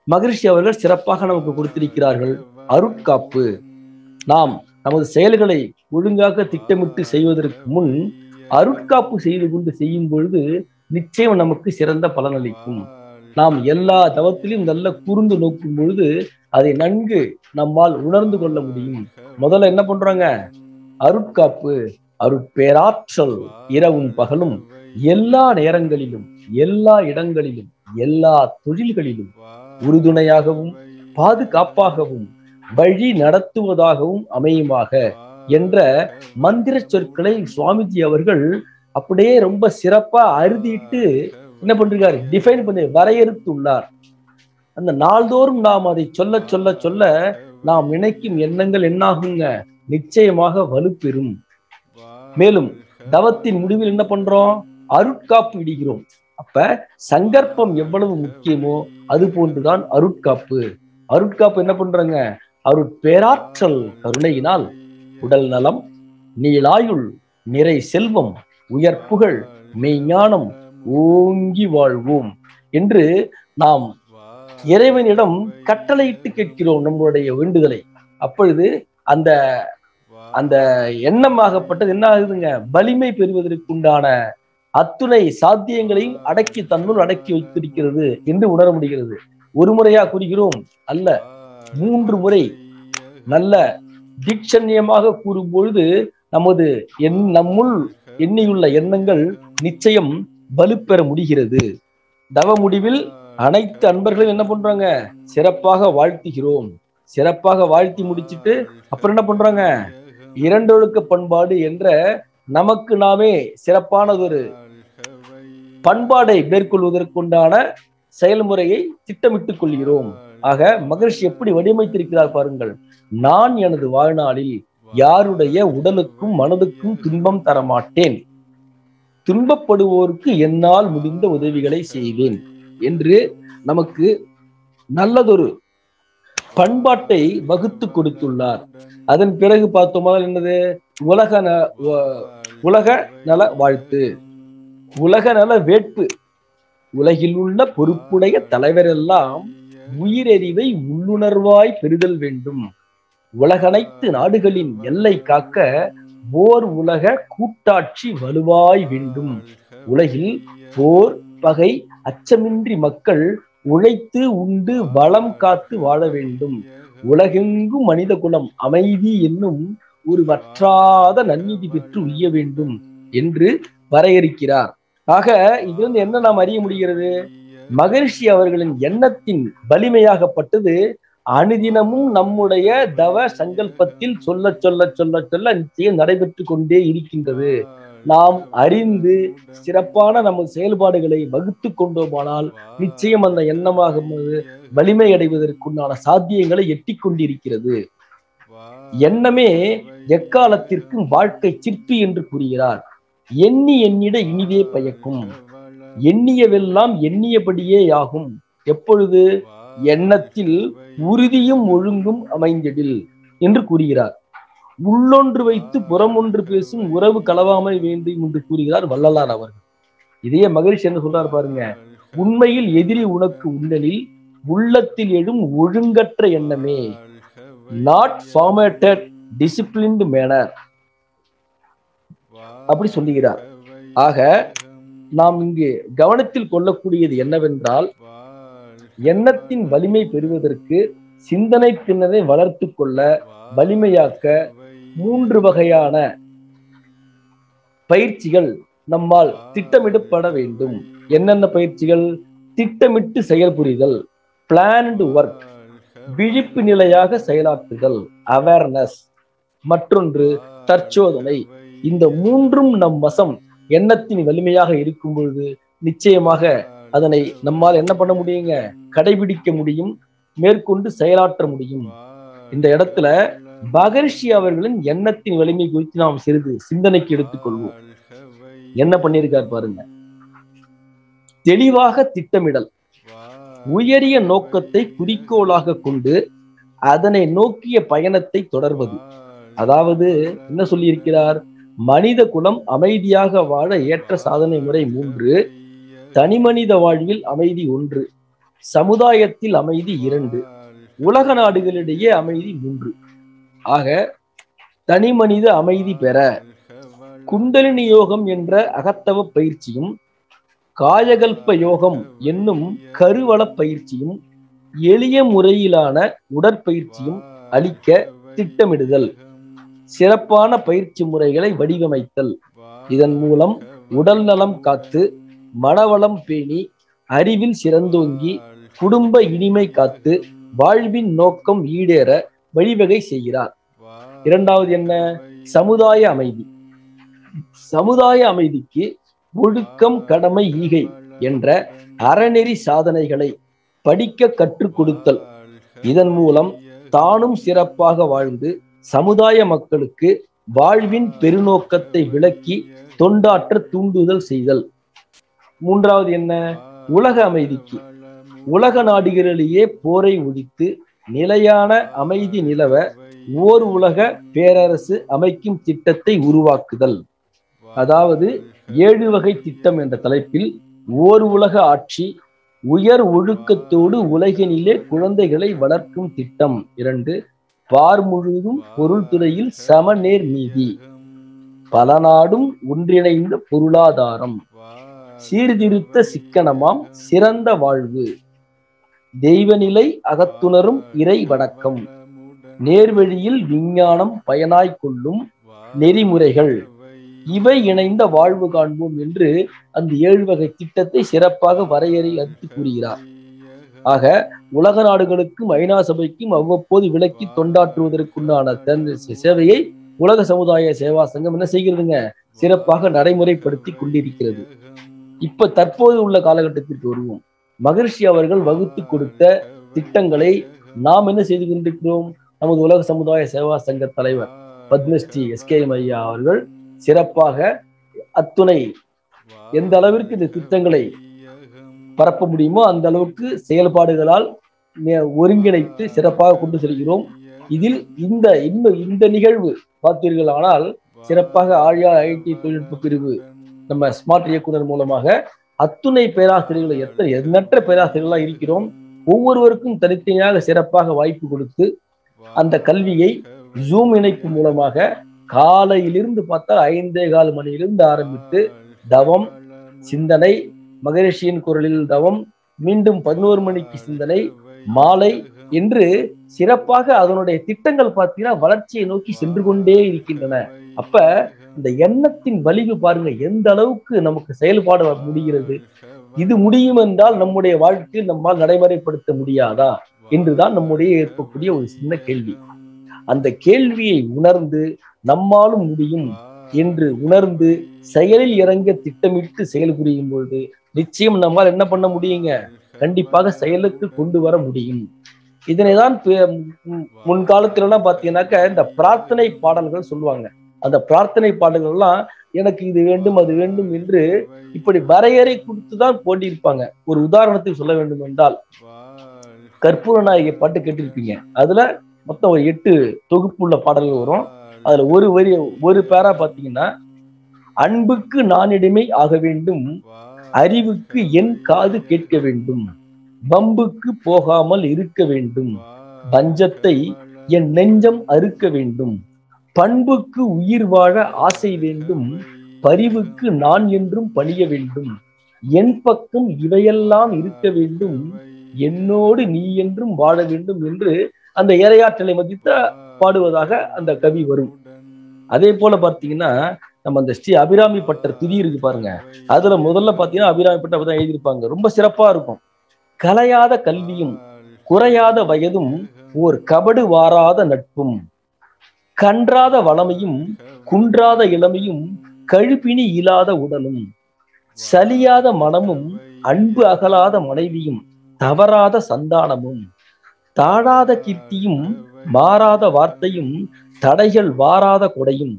மகரிஷி அவர்கள் சிறப்பாக நமக்கு கொடுத்திருக்கிறார்கள். அருட்காப்பு. நாம் நமது செயல்களை ஒழுங்காக திட்டமிட்டு செய்வதற்கு முன் அருட்காப்பு செய்து கொண்டு செய்யும் பொழுது நிச்சயம் நமக்கு சிறந்த பலனளிக்கும். நாம் எல்லா தவத்திலும் நல்ல கூர்ந்து நோக்கும் பொழுது அதை நன்கு நம்மால் உணர்ந்து கொள்ள முடியும். முதல்ல என்ன பண்றாங்க? அருட்காப்பு, அருட்பேராற்றல் இரவும் பகலும் எல்லா நேரங்களிலும் எல்லா இடங்களிலும் எல்லா தொழில்களிலும் உறுதுணையாகவும் பாதுகாப்பாகவும் வழி நடத்துவதாகவும் அமையுமாக என்ற மந்திர சொற்களை சுவாமிஜி அவர்கள் அப்படியே ரொம்ப சிறப்பா அறுதிட்டு என்ன பண்றாரு? டிஃபைன் பண்ணி வரையறுத்துள்ளார். அந்த நாள்தோறும் நாம் அதை சொல்ல சொல்ல சொல்ல நாம் நினைக்கும் எண்ணங்கள் என்னாகுங்க? நிச்சயமாக வலுப்பெறும். மேலும் தவத்தின் முடிவில் என்ன பண்றோம்? அருட்காப்பு இடுகிறோம். அப்ப சங்கற்பம் எவ்வளவு முக்கியமோ அது போன்றுதான் அருட்காப்பு. அருட்காப்பு என்ன பண்றாங்க? அருட்பேராற்றல் கருணையினால் உடல் நலம், நீளாயுள், நிறை செல்வம், உயர் புகழ், மெய்ஞானம் ஓங்கி வாழ்வோம் என்று நாம் இறைவனிடம் கட்டளையிட்டு கேட்கிறோம் நம்மளுடைய வேண்டுதலை. அப்பொழுது அந்த அந்த எண்ணமாகப்பட்டது என்ன ஆகுதுங்க? வலிமை பெறுவதற்குண்டான அத்துணை சாத்தியங்களையும் அடக்கி தன்னுள் அடக்கி வைத்திருக்கிறது என்று உணர முடிகிறது. ஒரு முறையா கூறுகிறோம் அல்ல, 3 முறை நல்ல தீட்சண்யமாக கூறும் பொழுது நமது நம்முள் எண்ணியுள்ள எண்ணங்கள் நிச்சயம் வலுப்பெற முடிகிறது. தவ முடிவில் அனைத்து அன்பர்களும் என்ன பண்றாங்க? சிறப்பாக வாழ்த்துகிறோம். சிறப்பாக வாழ்த்தி முடிச்சுட்டு அப்புறம் என்ன பண்றாங்க? இரண்டொழுக்க பண்பாடு என்ற நமக்கு நாமே சிறப்பானதொரு பண்பாடை மேற்கொள்வதற்குண்டான செயல்முறையை திட்டமிட்டுக் கொள்கிறோம். ஆக மகரிஷி எப்படி வடிவமைத்திருக்கிறார் பாருங்கள். நான் எனது வாழ்நாளில் யாருடைய உடலுக்கும் மனதுக்கும் துன்பம் தரமாட்டேன், துன்பப்படுவோருக்கு என்னால் முடிந்த உதவிகளை செய்வேன் என்று நமக்கு நல்லதொரு பண்பாட்டை வகுத்து கொடுத்துள்ளார். அதன் பிறகு பார்த்தோமா என்னது, உலக நல வாழ்த்து, உலக நல வேட்பு. உலகில் உள்ள பொறுப்புடைய தலைவரெல்லாம் உயிரறிவை உள்ளுணர்வாய் பெறுதல் வேண்டும். உலகனைத்து நாடுகளின் எல்லை காக்க ஓர் உலக கூட்டாட்சி வலுவாய் வேண்டும். உலகில் போர் பகை அச்சமின்றி மக்கள் உழைத்து உண்டு வளம் காத்து வாழ வேண்டும். உலகெங்கும் மனித குலம் அமைதி என்னும் ஒரு வற்றாத நன்னீதி பெற்று உய்ய வேண்டும் என்று வரையறுக்கிறார். ஆக இதிலிருந்து என்ன நாம் அறிய முடிகிறது? மகரிஷி அவர்களின் எண்ணத்தின் வலிமையாகப்பட்டது அனுதினமும் நம்முடைய தவ சங்கல்பத்தில் சொல்ல சொல்ல சொல்ல சொல்ல நிச்சயம் நடைபெற்று கொண்டே இருக்கின்றது. நாம் அறிந்து சிறப்பான நமது செயல்பாடுகளை வகுத்து கொண்டோமானால் நிச்சயம் அந்த எண்ணமாக வலிமை அடைவதற்குண்டான சாத்தியங்களை எட்டி கொண்டிருக்கிறது. எண்ணமே எக்காலத்திற்கும் வாழ்க்கை சிற்பி என்று கூறுகிறார். எண்ணி எண்ணிட இனிதே பயக்கும், எண்ணியவெல்லாம் எண்ணியபடியே ஆகும். எப்பொழுது? எண்ணத்தில் உறுதியும் ஒழுங்கும் அமைந்திடில் என்று கூறுகிறார். உள்ளொன்று வைத்து புறமொன்று பேசும் உறவு களவாமை வேண்டும் என்று கூறுகிறார் வள்ளலார் அவர்கள். இதையே மகரிஷி என்ன சொல்றார் பாருங்க. உண்மையில் எதிரி உனக்கு உண்டலில் உள்ளத்தில் எழும் ஒழுங்கற்ற எண்ணமே, நாட் ஃபார்மேட்டட் டிசிப்ளின்டு மேனர் அப்படி சொல்லுகிறார். ஆக நாம் இங்கு கவனத்தில் கொள்ளக்கூடியது என்னவென்றால், எண்ணத்தின் வலிமை பெறுவதற்கு சிந்தனை திறனை வளர்த்து கொள்ள வலிமையாக்க 3 வகையான பயிற்சிகள் நம்மால் திட்டமிடப்பட வேண்டும். என்னென்ன பயிற்சிகள்? திட்டமிட்டு செயல்புரிதல், பிளான்டு ஒர்க், விழிப்பு நிலையாக செயலாற்றுதல், அவேர்னஸ், மற்றொன்று தற்சோதனை. இந்த 3ம் நம் வசம் எண்ணத்தின் வலிமையாக இருக்கும் பொழுது நிச்சயமாக அதனை நம்மால் என்ன பண்ண முடியுங்க? கடைபிடிக்க முடியும், மேற்கொண்டு செயலாற்ற முடியும். இந்த இடத்துல மகரிஷி அவர்களின் எண்ணத்தின் வலிமை குறித்து நாம் சிறிது சிந்தனைக்கு எடுத்துக்கொள்வோம். என்ன பண்ணியிருக்கார் பாருங்க. தெளிவாக திட்டமிடல், உயரிய நோக்கத்தை குறிக்கோளாக கொண்டு அதனை நோக்கிய பயணத்தை தொடர்வது. அதாவது என்ன சொல்லியிருக்கிறார்? மனித குலம் அமைதியாக வாழ ஏற்ற சாதனை முறை 3, தனிமனித வாழ்வில் அமைதி 1, சமுதாயத்தில் அமைதி 2, உலக நாடுகளிடையே அமைதி 3. ஆக தனி மனித அமைதி பெற குண்டலினி யோகம் என்ற அகத்தவ பயிற்சியும், காயகல்ப யோகம் என்னும் கருவள பயிற்சியும், எளிய முறையிலான உடற்பயிற்சியும் அளிக்க திட்டமிடுதல், சிறப்பான பயிற்சி முறைகளை வடிவமைத்தல். இதன் மூலம் உடல் நலம் காத்து மனவளம் பேணி அறிவில் சிறந்தோங்கி குடும்ப இனிமை காத்து வாழ்வின் நோக்கம் ஈடேற வழிவகை செய்கிறார். 2வது என்ன? சமுதாய அமைதி. சமுதாய அமைதிக்கு ஒழுக்கம், கடமை, ஈகை என்ற அறநெறி சாதனைகளை படிக்க கற்றுக் கொடுத்தல். இதன் மூலம் தானும் சிறப்பாக வாழ்ந்து சமுதாய மக்களுக்கு வாழ்வின் பெருநோக்கத்தை விளக்கி தொண்டாற்ற தூண்டுதல் செய்தல். 3வது என்ன? உலக அமைதிக்கு உலக நாடுகளிலேயே போரை ஒழித்து நிலையான அமைதி நிலவ ஓர் உலக பேரரசு அமைக்கும் திட்டத்தை உருவாக்குதல். அதாவது 7 வகை திட்டம் என்ற தலைப்பில் ஓர் உலக ஆட்சி, உயர் ஒழுக்கத்தோடு உலகினிலே குழந்தைகளை வளர்க்கும் திட்டம் 2, பார் முழுதும் பொருள் துறையில் சமநேர் நீதி, பல நாடும் ஒன்றிணைந்த பொருளாதாரம், சீர்திருத்த சிக்கனமாம் சிறந்த வாழ்வு, தெய்வநிலை அகத்துணரும் இறை வணக்கம், நேர்வழியில் விஞ்ஞானம் பயனாய் கொள்ளும் நெறிமுறைகள், இவை இணைந்த வாழ்வு காண்போம் என்று அந்த 7 வகை திட்டத்தை சிறப்பாக வரையறுத்து கூறுகிறார். ஆக உலக நாடுகளுக்கும் ஐநா சபைக்கும் அவ்வப்போது விலக்கி தொண்டாற்றுவதற்குண்டான சேவையை உலக சமுதாய சேவா சங்கம் என்ன செய்கிறதுங்க? சிறப்பாக நடைமுறைப்படுத்தி கொண்டிருக்கிறது. இப்ப தற்போது உள்ள காலகட்டத்திற்கு வருவோம். மகரிஷி அவர்கள் வகுத்து கொடுத்த திட்டங்களை நாம் என்ன செய்து கொண்டிருக்கிறோம்? நமது உலக சமுதாய சேவா சங்க தலைவர் பத்மஸ்ரீ SKM ஐயா அவர்கள் சிறப்பாக அத்துணை எந்த அளவிற்கு இந்த திட்டங்களை பரப்ப முடியுமோ அந்த அளவுக்கு செயல்பாடுகளால் ஒருங்கிணைத்து சிறப்பாக கொண்டு செல்கிறோம். இதில் இந்த நிகழ்வு பார்த்தீர்கள் ஆனால் சிறப்பாக ஆழியார் ஐடி தொழில்நுட்ப பிரிவு நம்ம ஸ்மார்ட் இயக்குனர் மூலமாக அத்துணை பேராசிரியர்கள் எண்ணற்ற பேராசிரியர்களாக இருக்கிறோம். ஒவ்வொருவருக்கும் தனித்தனியாக சிறப்பாக வாய்ப்பு கொடுத்து அந்த கல்வியை ஜூம் இணைப்பு மூலமாக காலையிலிருந்து பார்த்தால் 5:15 மணியிலிருந்து ஆரம்பித்து தவம், சிந்தனை, மகரிஷியின் குரலில் தவம், மீண்டும் 11 மணிக்கு சிந்தனை, மாலை என்று சிறப்பாக அதனுடைய திட்டங்கள் பார்த்தீங்கன்னா வளர்ச்சியை நோக்கி சென்று கொண்டே இருக்கின்றன. அப்ப இந்த எண்ணத்தின் வலிவு பாருங்க எந்த அளவுக்கு நமக்கு செயல்பாடு முடிகிறது. இது முடியும் என்றால் நம்முடைய வாழ்க்கையில் நம்மால் நடைமுறைப்படுத்த முடியாதா என்றுதான் நம்முடைய ஏற்படக்கூடிய ஒரு சின்ன கேள்வி. அந்த கேள்வியை உணர்ந்து நம்மாலும் முடியும் என்று உணர்ந்து செயலில் இறங்க திட்டமிட்டு செயல் புரியும் பொழுது நிச்சயம் நம்மால் என்ன பண்ண முடியுங்க, கண்டிப்பாக செயலுக்கு கொண்டு வர முடியும். இதனைதான் முன்காலத்திலாம் பாத்தீங்கன்னாக்க இந்த பிரார்த்தனை பாடல்கள் சொல்லுவாங்க. அந்த பிரார்த்தனை பாடல்கள் எல்லாம் எனக்கு இது வேண்டும் அது வேண்டும் என்று இப்படி வரையறை கொடுத்துதான் போட்டியிருப்பாங்க. ஒரு உதாரணத்துக்கு சொல்ல வேண்டும் என்றால் கற்பூர நாயகி பாட்டு கேட்டிருப்பீங்க. அதுல மொத்தம் ஒரு 8 தொகுப்புள்ள பாடல்கள் வரும். அதுல ஒரு பேரா பாத்தீங்கன்னா, அன்புக்கு நானிடமை ஆக வேண்டும், அறிவுக்கு என் காது கேட்க வேண்டும், வம்புக்கு போகாமல் இருக்க வேண்டும், பஞ்சத்தை என் நெஞ்சம் அறுக்க வேண்டும், பண்புக்கு உயிர் வாழ ஆசை வேண்டும், பரிவுக்கு நான் என்றும் பணிய வேண்டும், என் பக்கம் இவையெல்லாம் இருக்க வேண்டும், என்னோடு நீ என்றும் வாழ வேண்டும் என்று அந்த இறையாற்றலை மதித்த பாடுவதாக அந்த கவி வரும். அதே போல பார்த்தீங்கன்னா நம்ம அந்த ஸ்ரீ அபிராமி பட்டர் துதி இருக்கு பாருங்க. அதுல முதல்ல பார்த்தீங்கன்னா அபிராமி பட்டர் அப்பதான் எழுதியிருப்பாங்க. ரொம்ப சிறப்பா இருக்கும். கலையாத கல்வியும் குறையாத வயதும் ஓர் கபடு வாராத நட்பும், கன்றாத வளமையும் குன்றாத இளமையும் கழுப்பினி இல்லாத உடலும், சலியாத மனமும் அன்பு அகலாத மனைவியும் தவறாத சந்தானமும், தாழாத கீர்த்தியும் மாறாத வார்த்தையும் தடைகள் வாராத கொடையும்,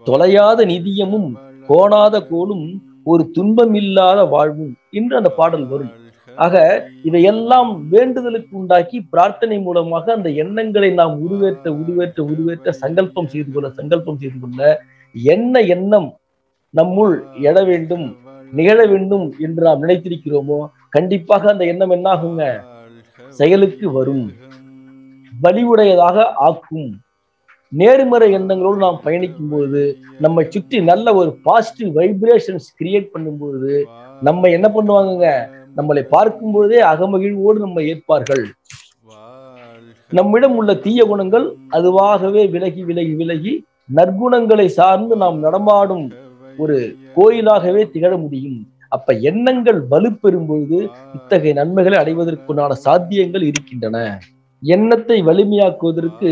தொலையாத நிதியமும் கோணாத கோலும் ஒரு துன்பமில்லாத வாழ்வும் என்று அந்த பாடல் வரும். ஆக இதையெல்லாம் வேண்டுதலுக்கு உண்டாக்கி பிரார்த்தனை மூலமாக அந்த எண்ணங்களை நாம் உருவேற்ற சங்கல்பம் செய்து கொள்ள என்ன எண்ணம் நம்முள் எழ வேண்டும் நிகழ வேண்டும் என்று நாம் நினைத்திருக்கிறோமோ கண்டிப்பாக அந்த எண்ணம் என்னாகுங்க, செயலுக்கு வரும், வலிவுடையதாக ஆக்கும். நேர்மறை எண்ணங்களோடு நாம் பயணிக்கும் பொழுது நம்ம சுற்றி நல்ல ஒரு பாசிட்டிவ் வைப்ரேஷன்ஸ் கிரியேட் பண்ணும்போது நம்ம என்ன பண்ணுவாங்க, நம்மளை பார்க்கும் பொழுதே அகமகிழ்வோடு நம்ம ஏற்பார்கள். நம்மிடம் உள்ள தீய குணங்கள் அதுவாகவே விலகி விலகி விலகி நற்குணங்களை சார்ந்து நாம் நடமாடும் ஒரு கோயிலாகவே திகழ முடியும். அப்ப எண்ணங்கள் வலுப்பெறும் பொழுது இத்தகைய நன்மைகளை அடைவதற்குண்டான சாத்தியங்கள் இருக்கின்றன. எண்ணத்தை வலிமையாக்குவதற்கு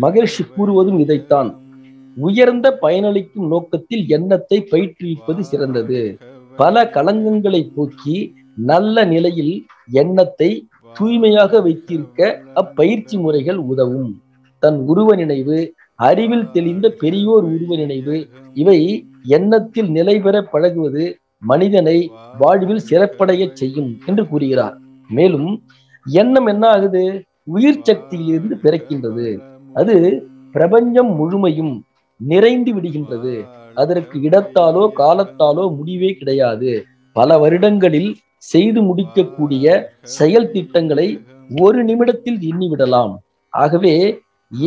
மகரிஷி கூறுவதும் இதைத்தான். உயர்ந்த பயனளிக்கும் நோக்கத்தில் எண்ணத்தை பயிற்றுவிப்பது சிறந்தது. பல களங்கங்களை போக்கி நல்ல நிலையில் எண்ணத்தை தூய்மையாக வைத்திருக்க அப்பயிற்சி முறைகள் உதவும். தன் உருவ நினைவு, அறிவில் தெளிந்த பெரியோர் உருவ நினைவு, இவை எண்ணத்தில் நிலை பெற பழகுவது மனிதனை வாழ்வில் சிறப்படைய செய்யும் என்று கூறுகிறார். மேலும் எண்ணம் என்ன ஆகுது, உயிர் சக்தியிலிருந்து பிறக்கின்றது. அது பிரபஞ்சம் முழுமையும் நிறைந்து விடுகின்றது. அதற்கு இடத்தாலோ காலத்தாலோ முடிவே கிடையாது. பல வருடங்களில் செய்து முடிக்கக்கூடிய செயல் திட்டங்களை ஒரு நிமிடத்தில் எண்ணிவிடலாம். ஆகவே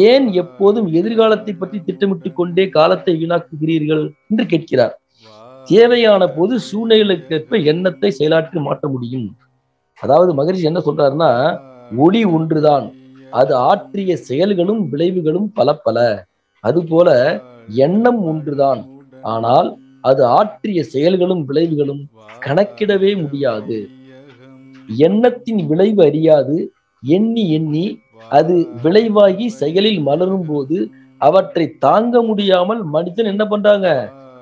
ஏன் எப்போதும் எதிர்காலத்தை பற்றி திட்டமிட்டுக் கொண்டே காலத்தை வீணாக்குகிறீர்கள் என்று கேட்கிறார். தேவையான போது சூழ்நிலைக்கேற்ப எண்ணத்தை செயலாற்றி மாற்ற முடியும். அதாவது மகரிஷி என்ன சொல்றாருன்னா, ஒளி ஒன்றுதான், அது ஆற்றிய செயல்களும் விளைவுகளும் பல பல. அதுபோல எண்ணம் ஒன்றுதான், ஆனால் அது ஆற்றிய செயல்களும் விளைவுகளும் கணக்கிடவே முடியாது. எண்ணத்தின் விளைவு அறியாது எண்ணி எண்ணி அது விளைவாகி செயலில் மலரும் போது அவற்றை தாங்க முடியாமல் மனிதன் என்ன பண்றாங்க,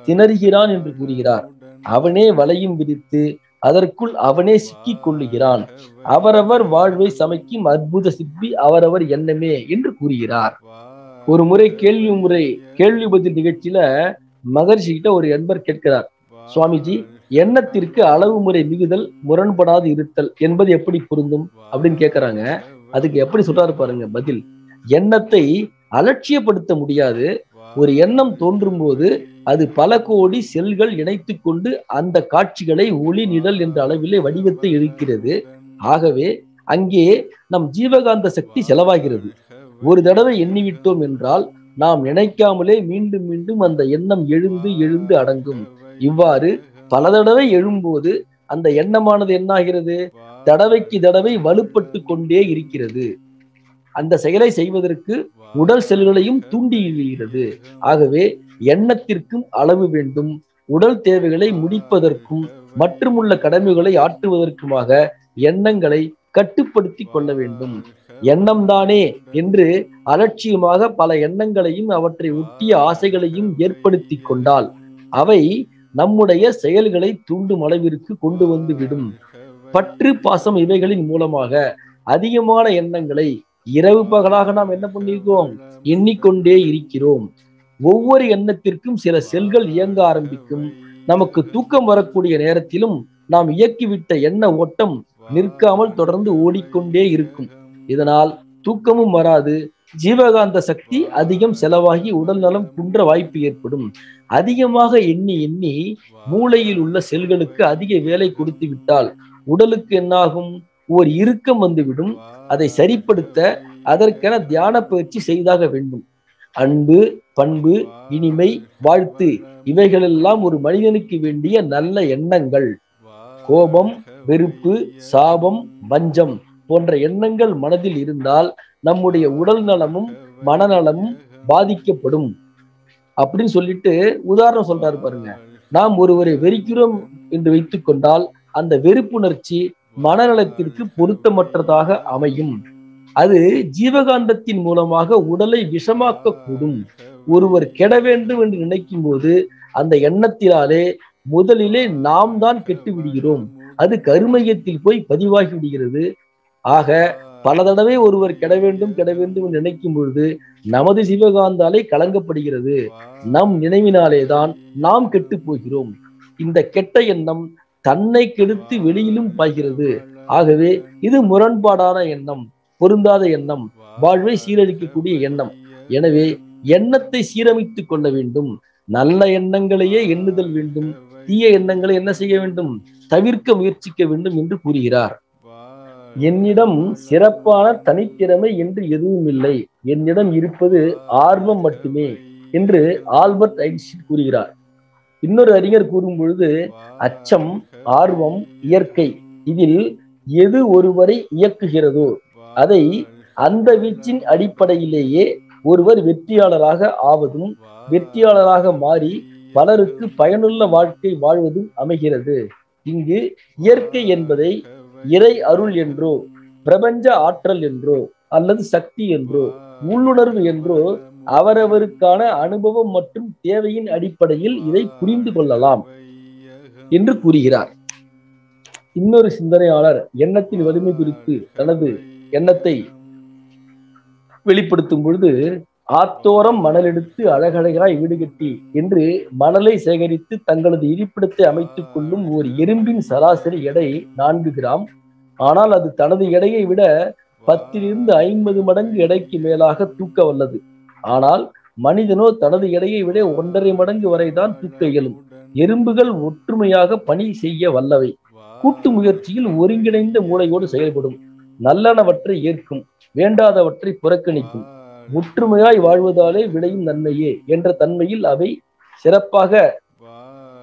திணறுகிறான் என்று கூறுகிறார். அவனே வலையும் விரித்து அதற்குள் அவனே சிக்கிக் கொள்ளுகிறான். அவரவர் வாழ்வை சமைக்கும் அற்புத சிற்பி அவரவர் எண்ணமே என்று கூறுகிறார். ஒரு முறை கேள்வி பதில் நிகழ்ச்சியில மகரிஷி கிட்ட ஒரு என்பர் கேட்கிறார், சுவாமிஜி எண்ணத்திற்கு அளவு முறை மிகுதல் முரண்படாது இருத்தல் என்பது எப்படி பொருந்தும் அப்படின்னு கேட்கறாங்க. அதுக்கு எப்படி சொல்றாரு பாருங்க பதில். எண்ணத்தை அலட்சியப்படுத்த முடியாது. ஒரு எண்ணம் தோன்றும் போது அது பல கோடி செல்கள் இணைத்து கொண்டு அந்த காட்சிகளை ஒளி நிழல் என்ற அளவிலே வடிவத்தை எடுக்கிறது. ஆகவே அங்கே நம் ஜீவகாந்த சக்தி செலவாகிறது. ஒரு தடவை எண்ணிவிட்டோம் என்றால் நாம் நினைக்காமலே மீண்டும் மீண்டும் அந்த எண்ணம் எழுந்து எழுந்து அடங்கும். இவ்வாறு பல தடவை எழும்போது அந்த எண்ணமானது என்னாகிறது? தடவைக்கு தடவை வலுப்பட்டு கொண்டே இருக்கிறது. அந்த செயலை செய்வதற்கு உடல் செல்களையும் தூண்டிவிடுகிறது. ஆகவே எண்ணத்திற்கும் அளவு வேண்டும். உடல் தேவைகளை முடிப்பதற்கும் மற்றும் உள்ள கடமைகளை ஆற்றுவதற்குமாக எண்ணங்களை கட்டுப்படுத்தி கொள்ள வேண்டும். எண்ணம் தானே என்று அலட்சியமாக பல எண்ணங்களையும் அவற்றை ஒட்டிய ஆசைகளையும் ஏற்படுத்தி கொண்டால் அவை நம்முடைய செயல்களை தூண்டும் அளவிற்கு கொண்டு வந்து விடும். பற்று பாசம் இவைகளின் மூலமாக அதிகமான எண்ணங்களை இரவு பகலாக நாம் என்ன பண்ணியிருக்கோம்? எண்ணிக்கொண்டே இருக்கிறோம். ஒவ்வொரு எண்ணத்திற்கும் சில செல்கள் இயங்க ஆரம்பிக்கும். நமக்கு தூக்கம் வரக்கூடிய நேரத்திலும் நாம் இயக்கிவிட்ட எண்ண ஓட்டம் நிற்காமல் தொடர்ந்து ஓடிக்கொண்டே இருக்கும். இதனால் தூக்கமும் வராது. ஜீவகாந்த சக்தி அதிகம் செலவாகி உடல் நலம் குன்ற வாய்ப்பு ஏற்படும். அதிகமாக எண்ணி எண்ணி மூளையில் உள்ள செல்களுக்கு அதிக வேலை கொடுத்து விட்டால் உடலுக்கு என்னாகும்? ஓர் இறுக்கம் வந்துவிடும். அதை சரிப்படுத்த அதற்கென தியான பயிற்சி செய்தாக வேண்டும். அன்பு, பண்பு, இனிமை, வாழ்த்து இவைகளெல்லாம் ஒரு மனிதனுக்கு வேண்டிய நல்ல எண்ணங்கள். கோபம், வெறுப்பு, சாபம், வஞ்சம் போன்ற எண்ணங்கள் மனதில் இருந்தால் நம்முடைய உடல் நலமும் மனநலமும் பாதிக்கப்படும் அப்படின்னு சொல்லிட்டு உதாரணம் சொல்றாரு பாருங்க. நாம் ஒருவரை வெறுக்கிறோம் என்று வைத்துக் கொண்டால் அந்த வெறுப்புணர்ச்சி மனநலத்திற்கு பொருத்தமற்றதாக அமையும். அது ஜீவகாந்தத்தின் மூலமாக உடலை விஷமாக்க கூடும். ஒருவர் கெட வேண்டும் என்று நினைக்கும் போது அந்த எண்ணத்தினாலே முதலிலே நாம் தான் கெட்டு விடுகிறோம். அது கருமையத்தில் போய் பதிவாகி விடுகிறது. ஆக பல தடவை ஒருவர் கெட வேண்டும் என்று நினைக்கும் பொழுது நமது சிவகாந்தாலே கலங்கப்படுகிறது. நம் நினைவினாலே தான் நாம் கெட்டு போகிறோம். இந்த கெட்ட எண்ணம் தன்னை கெடுத்து வெளியிலும் பாய்கிறது. ஆகவே இது முரண்பாடான எண்ணம், பொருந்தாத எண்ணம், வாழ்வை சீரழிக்கக்கூடிய எண்ணம். எனவே எண்ணத்தை சீரமைத்துக் கொள்ள வேண்டும். நல்ல எண்ணங்களையே எண்ணுதல் வேண்டும். தீய எண்ணங்களை என்ன செய்ய வேண்டும்? தவிர்க்க முயற்சிக்க வேண்டும் என்று கூறுகிறார். என்னிடம் சிறப்பான தனித்திறமை என்று எதுவும் இல்லை, என்னிடம் இருப்பது ஆர்வம் மட்டுமே என்று ஆல்பர்ட் ஐன்ஸ்டீன் கூறுகிறார். இன்னொரு அறிஞர் கூறும் பொழுது அச்சம், ஆர்வம் இயற்கை. இதில் எது ஒருவரை இயக்குகிறதோ அதை அந்த வீச்சின் அடிப்படையிலேயே ஒருவர் வெற்றியாளராக ஆவதும் வெற்றியாளராக மாறி பலருக்கு பயனுள்ள வாழ்க்கை வாழ்வதும் அமைகிறது. இங்கு இயற்கை என்பதை இறை அருள் என்றோ பிரபஞ்ச ஆற்றல் என்றோ அல்லது சக்தி என்றோ உள்ளுணர்வு என்றோ அவரவருக்கான அனுபவம் மற்றும் தேவையின் அடிப்படையில் இதை புரிந்து கொள்ளலாம் என்று கூறுகிறார். இன்னொரு சிந்தனையாளர் எண்ணத்தின் வலிமை குறித்து தனது எண்ணத்தை வெளிப்படுத்தும் பொழுது ஆத்தோரம் மணல் எடுத்து அழகழகாய் வீடு கட்டி என்று மணலை சேகரித்து தங்களது இருப்பிடத்தை அமைத்துக் கொள்ளும் ஓர் எறும்பின் சராசரி எடை 4 கிராம். ஆனால் அது தனது எடையை விட 10-50 மடங்கு எடைக்கு மேலாக தூக்க வல்லது. ஆனால் மனிதனோ தனது எடையை விட 1.5 மடங்கு வரைதான் தூக்க இயலும். எறும்புகள் ஒற்றுமையாக பணி செய்ய வல்லவை. கூட்டு முயற்சியில் ஒருங்கிணைந்த மூளையோடு செயல்படும். நல்லனவற்றை ஏற்கும், வேண்டாதவற்றை புறக்கணிக்கும். ஒற்றுமையாய் வாழ்வதாலே விளையும் நன்மையே என்ற தன்மையில் அவை சிறப்பாக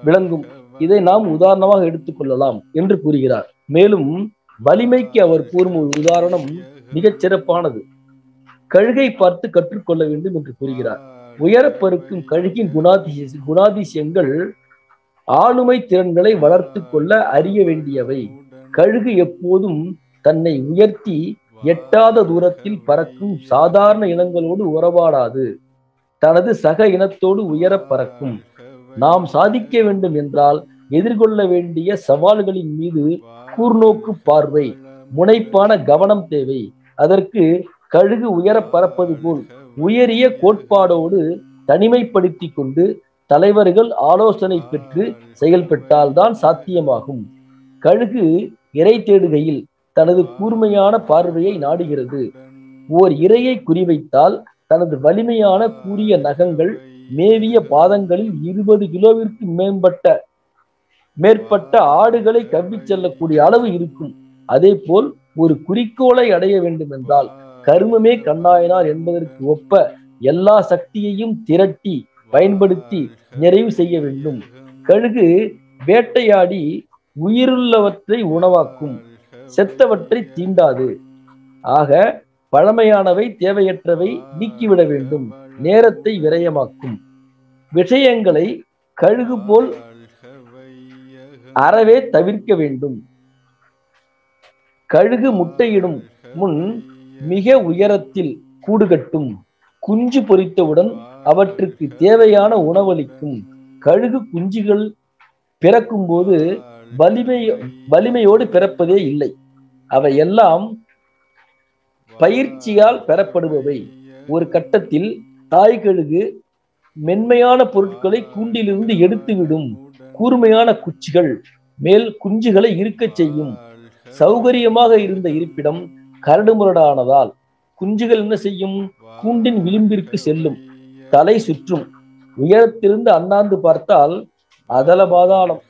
விளங்கும். இதை நாம் உதாரணமாக எடுத்துக்கொள்ளலாம் என்று கூறுகிறார். மேலும் வலிமைக்கு அவர் கூறும் ஒரு உதாரணம் மிகச் சிறப்பானது. கழுகை பார்த்து கற்றுக்கொள்ள வேண்டும் என்று கூறுகிறார். உயரப்பருக்கும் கழுகின் குணாதிசயங்கள் ஆளுமை திறன்களை வளர்த்து கொள்ள அறிய வேண்டியவை. கழுகு எப்போதும் தன்னை உயர்த்தி எட்டாத தூரத்தில் பறக்கும் சாதாரண இனங்களோடு உறவாடாது. தனது சக இனத்தோடு உயர பறக்கும். நாம் சாதிக்க வேண்டும் என்றால் எதிர்கொள்ள வேண்டிய சவால்களின் மீது கூர்நோக்கு பார்வை, முனைப்பான கவனம் தேவை. அதற்கு கழுகு உயர பறப்பது போல் உயரிய கோட்பாடோடு தனிமைப்படுத்தி கொண்டு தலைவர்கள் ஆலோசனை பெற்று செயல்பட்டால்தான் சாத்தியமாகும். கழுகு இரை தேடுகையில் தனது கூர்மையான பார்வையை நாடுகிறது. ஓர் இரையை குறிவைத்தால் தனது வலிமையான கூரிய நகங்கள் மேவிய பாதங்களில் 20 கிலோவிற்கு மேற்பட்ட ஆடுகளை கவ்விச் செல்லக்கூடிய அளவு இருக்கும். அதே போல் ஒரு குறிக்கோளை அடைய வேண்டும் என்றால் கருமமே கண்ணாயினார் என்பதற்கு ஒப்ப எல்லா சக்தியையும் திரட்டி பயன்படுத்தி நிறைவு செய்ய வேண்டும். கழுகு வேட்டையாடி உயிருள்ளவற்றை உணவாக்கும், செத்தவற்றை தீண்டாது. ஆக பழமையானவை தேவையற்றவை நீக்கிவிட வேண்டும், நேரத்தை விரயமாக்கும். விஷயங்களை கழுகு போல் அறவே தவிர்க்க வேண்டும். கழுகு முட்டையிடும் முன் மிக உயரத்தில் கூடு கட்டும். குஞ்சு பொரித்தவுடன் அவற்றுக்கு தேவையான உணவளிக்கும். கழுகு குஞ்சுகள் பிறக்கும் போது வலிமையோடு பிறப்பதே இல்லை. அவை எல்லாம் பயிற்சியால் பெறப்படுபவை. ஒரு கட்டத்தில் தாய் கழுகு மென்மையான பொருட்களை கூண்டிலிருந்து எடுத்துவிடும். கூர்மையான குச்சிகள் மேல் குஞ்சுகளை இருக்கச் செய்யும். சௌகரியமாக இருந்த இருப்பிடம் கரடுமுரடானதால் குஞ்சுகள் என்ன செய்யும்? கூண்டின் விளிம்பிற்கு செல்லும். தலை சுற்றும். உயரத்திலிருந்து அண்ணாந்து பார்த்தால் அதல பாதாளம்.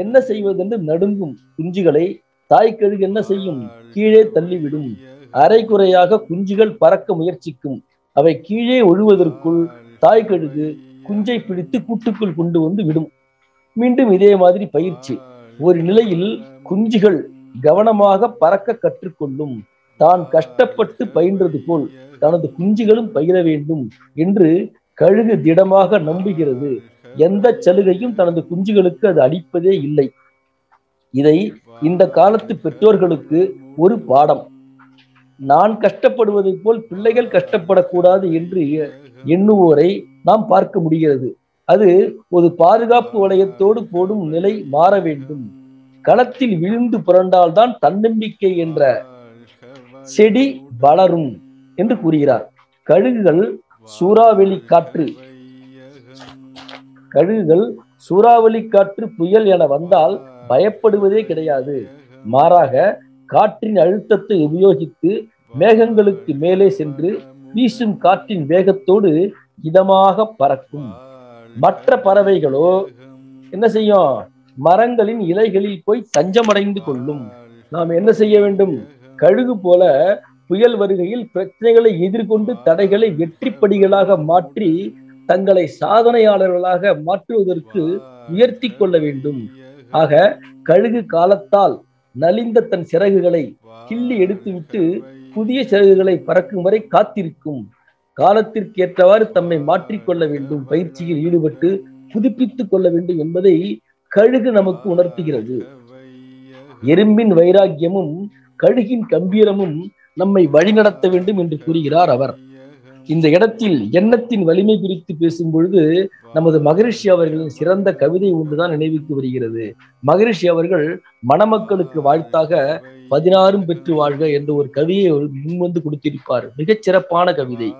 என்ன செய்வதென்று நடுங்கும். குஞ்சுகளை தாய் கழுகு என்ன செய்யும்? கீழே தள்ளிவிடும். அரைகுறையாக குஞ்சுகள் பறக்க முயற்சிக்கும். அவை கீழே ஒழுவதற்குள் தாய் கழுகு குஞ்சை பிடித்து கூட்டுக்குள் கொண்டு வந்து விடும். மீண்டும் இதே மாதிரி பயிற்சி. ஒரு நிலையில் குஞ்சுகள் கவனமாக பறக்க கற்றுக்கொள்ளும். தான் கஷ்டப்பட்டு பயின்றது போல் தனது குஞ்சுகளும் பயிர வேண்டும் என்று கழுகு திடமாக நம்புகிறது. எந்த சலுகையும் தனது குஞ்சுகளுக்கு அது அளிப்பதே இல்லை. இதை இந்த காலத்து பெற்றோர்களுக்கு ஒரு பாடம். நான் கஷ்டப்படுவதை போல் பிள்ளைகள் கஷ்டப்படக்கூடாது என்று எண்ணுவோரை நாம் பார்க்க முடிகிறது. அது ஒரு பாதுகாப்பு வளையத்தோடு போடும் நிலை மாற வேண்டும். களத்தில் விழுந்து புரண்டால்தான் தன்னம்பிக்கை என்ற செடி வளரும் என்று கூறுகிறார். கழுகுகள் சூறாவளி காற்று புயல் என வந்தால் பயப்படுவதே கிடையாது. மாறாக காற்றின் அழுத்தத்தை உபயோகித்து மேகங்களுக்கு மேலே சென்று வீசும் காற்றின் வேகத்தோடு இதமாக பறக்கும். மற்ற பறவைகளோ என்ன செய்யும்? மரங்களின் இலைகளில் போய் தஞ்சமடைந்து கொள்ளும். நாம் என்ன செய்ய வேண்டும்? கழுகு போல புயல் வருகையில் பிரச்சனைகளை எதிர்கொண்டு தடைகளை வெற்றிப்படிகளாக மாற்றி தங்களை சாதனையாளர்களாக மாற்றுவதற்கு உயர்த்தி கொள்ள வேண்டும். ஆக கழுகு காலத்தால் நலிந்த தன் சிறகுகளை கிள்ளி எடுத்துவிட்டு புதிய சிறகுகளை பறக்கும் வரை காத்திருக்கும். காலத்திற்கு ஏற்றவாறு தம்மை மாற்றிக்கொள்ள வேண்டும். பயிற்சியில் ஈடுபட்டு புதுப்பித்துக் கொள்ள வேண்டும் என்பதை கழுகு நமக்கு உணர்த்துகிறது. எறும்பின் வைராக்கியமும் கழுகின் கம்பீரமும் நம்மை வழிநடத்த வேண்டும் என்று கூறுகிறார் அவர். இந்த இடத்தில் எண்ணத்தின் வலிமை குறித்து பேசும் பொழுது நமது மகரிஷி அவர்களின் சிறந்த கவிதை ஒன்றுதான் நினைவுக்கு வருகிறது. மகரிஷி அவர்கள் மணமக்களுக்கு வாழ்த்தாக 16 பெற்று வாழ்க என்ற ஒரு கவியை முன்வந்து கொடுத்திருப்பார். மிகச் சிறப்பான கவிதை.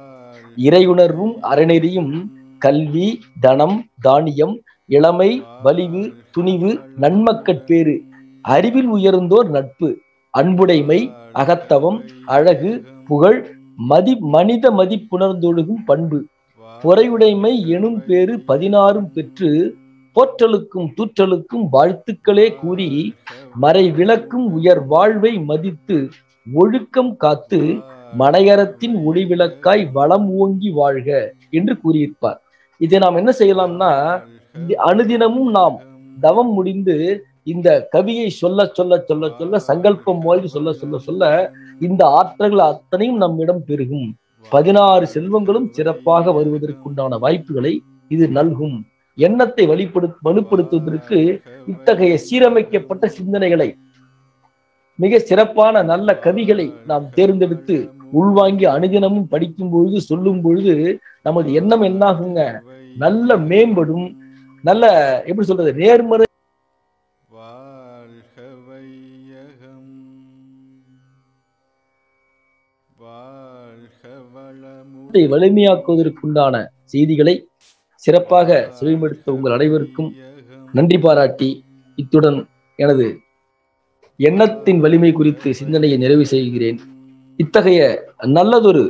இறையுணர்வும் அறநெறியும் கல்வி, தனம், தானியம், இளமை, வலிவு, துணிவு, நன்மக்கட்பேறு, அறிவில் உயர்ந்தோர் நட்பு, அன்புடைமை, அகத்தவம், அழகு, புகழ், மனித மதிப்புணர்ந்தொழுகும் பண்பு, பொறையுடைமை எனும் பேறு 16 பெற்று போற்றலுக்கும் தூற்றலுக்கும் வாழ்த்துக்களே கூறி மறை விளக்கும் உயர் வாழ்வை மதித்து ஒழுக்கம் காத்து மனையறத்தின் ஒளிவிளக்காய் வளம் ஓங்கி வாழ்க என்று கூறியிருப்பார். இதை நாம் என்ன செய்யலாம்னா, அனுதினமும் நாம் தவம் முடிந்து இந்த கவியை சொல்ல சொல்ல சொல்ல சொல்ல சங்கல்பம் போல் சொல்ல சொல்ல சொல்ல இந்த ஆற்றல்கள் அத்தனையும் நம்மிடம் பெருகும். 16 செல்வங்களும் சிறப்பாக வருவதற்குண்டான வாய்ப்புகளை இது நல்கும். எண்ணத்தை வலுப்படுத்துவதற்கு இத்தகைய சீரமைக்கப்பட்ட சிந்தனைகளை, மிக சிறப்பான நல்ல கவிகளை நாம் தேர்ந்தெடுத்து உள்வாங்கி அனுதினமும் படிக்கும் பொழுது சொல்லும் பொழுது நமது எண்ணம் என்னாகுங்க? நல்ல மேம்படும். நல்ல எப்படி சொல்றது, நேர்மறை வலிமையாக்குவதற்குண்டான செய்திகளை சிறப்பாக செவிமடுத்த உங்கள் அனைவருக்கும் நன்றி பாராட்டி இத்துடன் எனது எண்ணத்தின் வலிமை குறித்து சிந்தனையை நிறைவு செய்கிறேன். இத்தகைய நல்லதொரு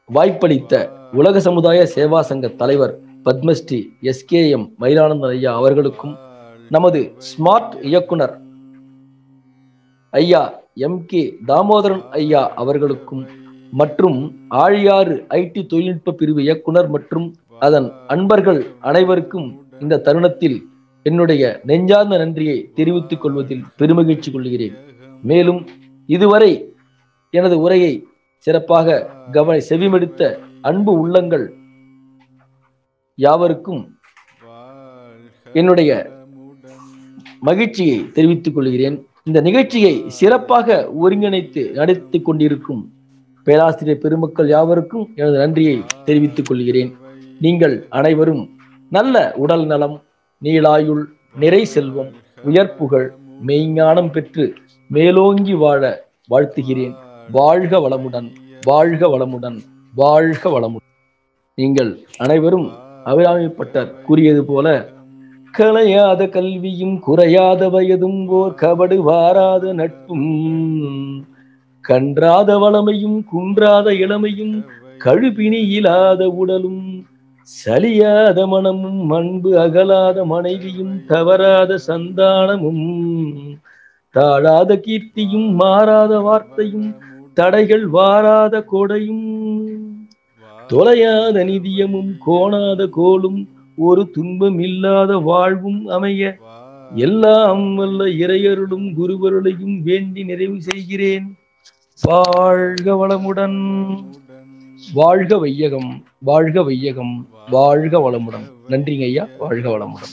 வாய்ப்பளித்த உலக சமுதாய சேவா சங்க தலைவர் பத்மஸ்ரீ SKM மயிலானந்தன் ஐயா அவர்களுக்கும், நமது ஸ்மார்ட் இயக்குனர் ஐயா MK தாமோதரன் ஐயா அவர்களுக்கும், மற்றும் ஆழியாறு IT தொழில்நுட்ப பிரிவு இயக்குனர் மற்றும் அதன் அன்பர்கள் அனைவருக்கும் இந்த தருணத்தில் என்னுடைய நெஞ்சார்ந்த நன்றியை தெரிவித்துக் கொள்வதில் பெருமகிழ்ச்சி கொள்கிறேன். மேலும் இதுவரை எனது உரையை சிறப்பாக செவிமடுத்த அன்பு உள்ளங்கள் யாவருக்கும் என்னுடைய மகிழ்ச்சியை தெரிவித்துக் கொள்கிறேன். இந்த நிகழ்ச்சியை சிறப்பாக ஒருங்கிணைத்து நடத்தி கொண்டிருக்கும் பேராசிரியர் பெருமக்கள் யாவருக்கும் எனது நன்றியை தெரிவித்துக் கொள்கிறேன். நீங்கள் அனைவரும் நல்ல உடல் நலம், நீளாயுள், நிறை செல்வம், உயர்ப்புகள், மெய்ஞானம் பெற்று மேலோங்கி வாழ வாழ்த்துகிறேன். வாழ்க வளமுடன், வாழ்க வளமுடன், வாழ்க வளமுடன். நீங்கள் அனைவரும் அபிராமிப்பட்டர் கூறியது போல, கலையாத கல்வியும் குறையாத வயதும் ஓர் கபடு வாராத நட்பும், கன்றாத வளமையும் குன்றாத இளமையும் கழுபிணி இல்லாத உடலும், சலியாத மனமும் அன்பு அகலாத மனைவியும் தவறாத சந்தானமும், தாழாத கீர்த்தியும் மாறாத வார்த்தையும் தடைகள் வாராத கொடையும், தொலையாத நிதியமும் கோணாத கோலும் ஒரு துன்பம் இல்லாத வாழ்வும் அமைய எல்லாம் வல்ல இறையருளும் குருவருளையும் வேண்டி நிறைவு செய்கிறேன். வாழ்க வளமுடன், வாழ்க வையகம், வாழ்க வையகம், வாழ்க வளமுடன். நன்றிங்க ஐயா. வாழ்க வளமுடன்.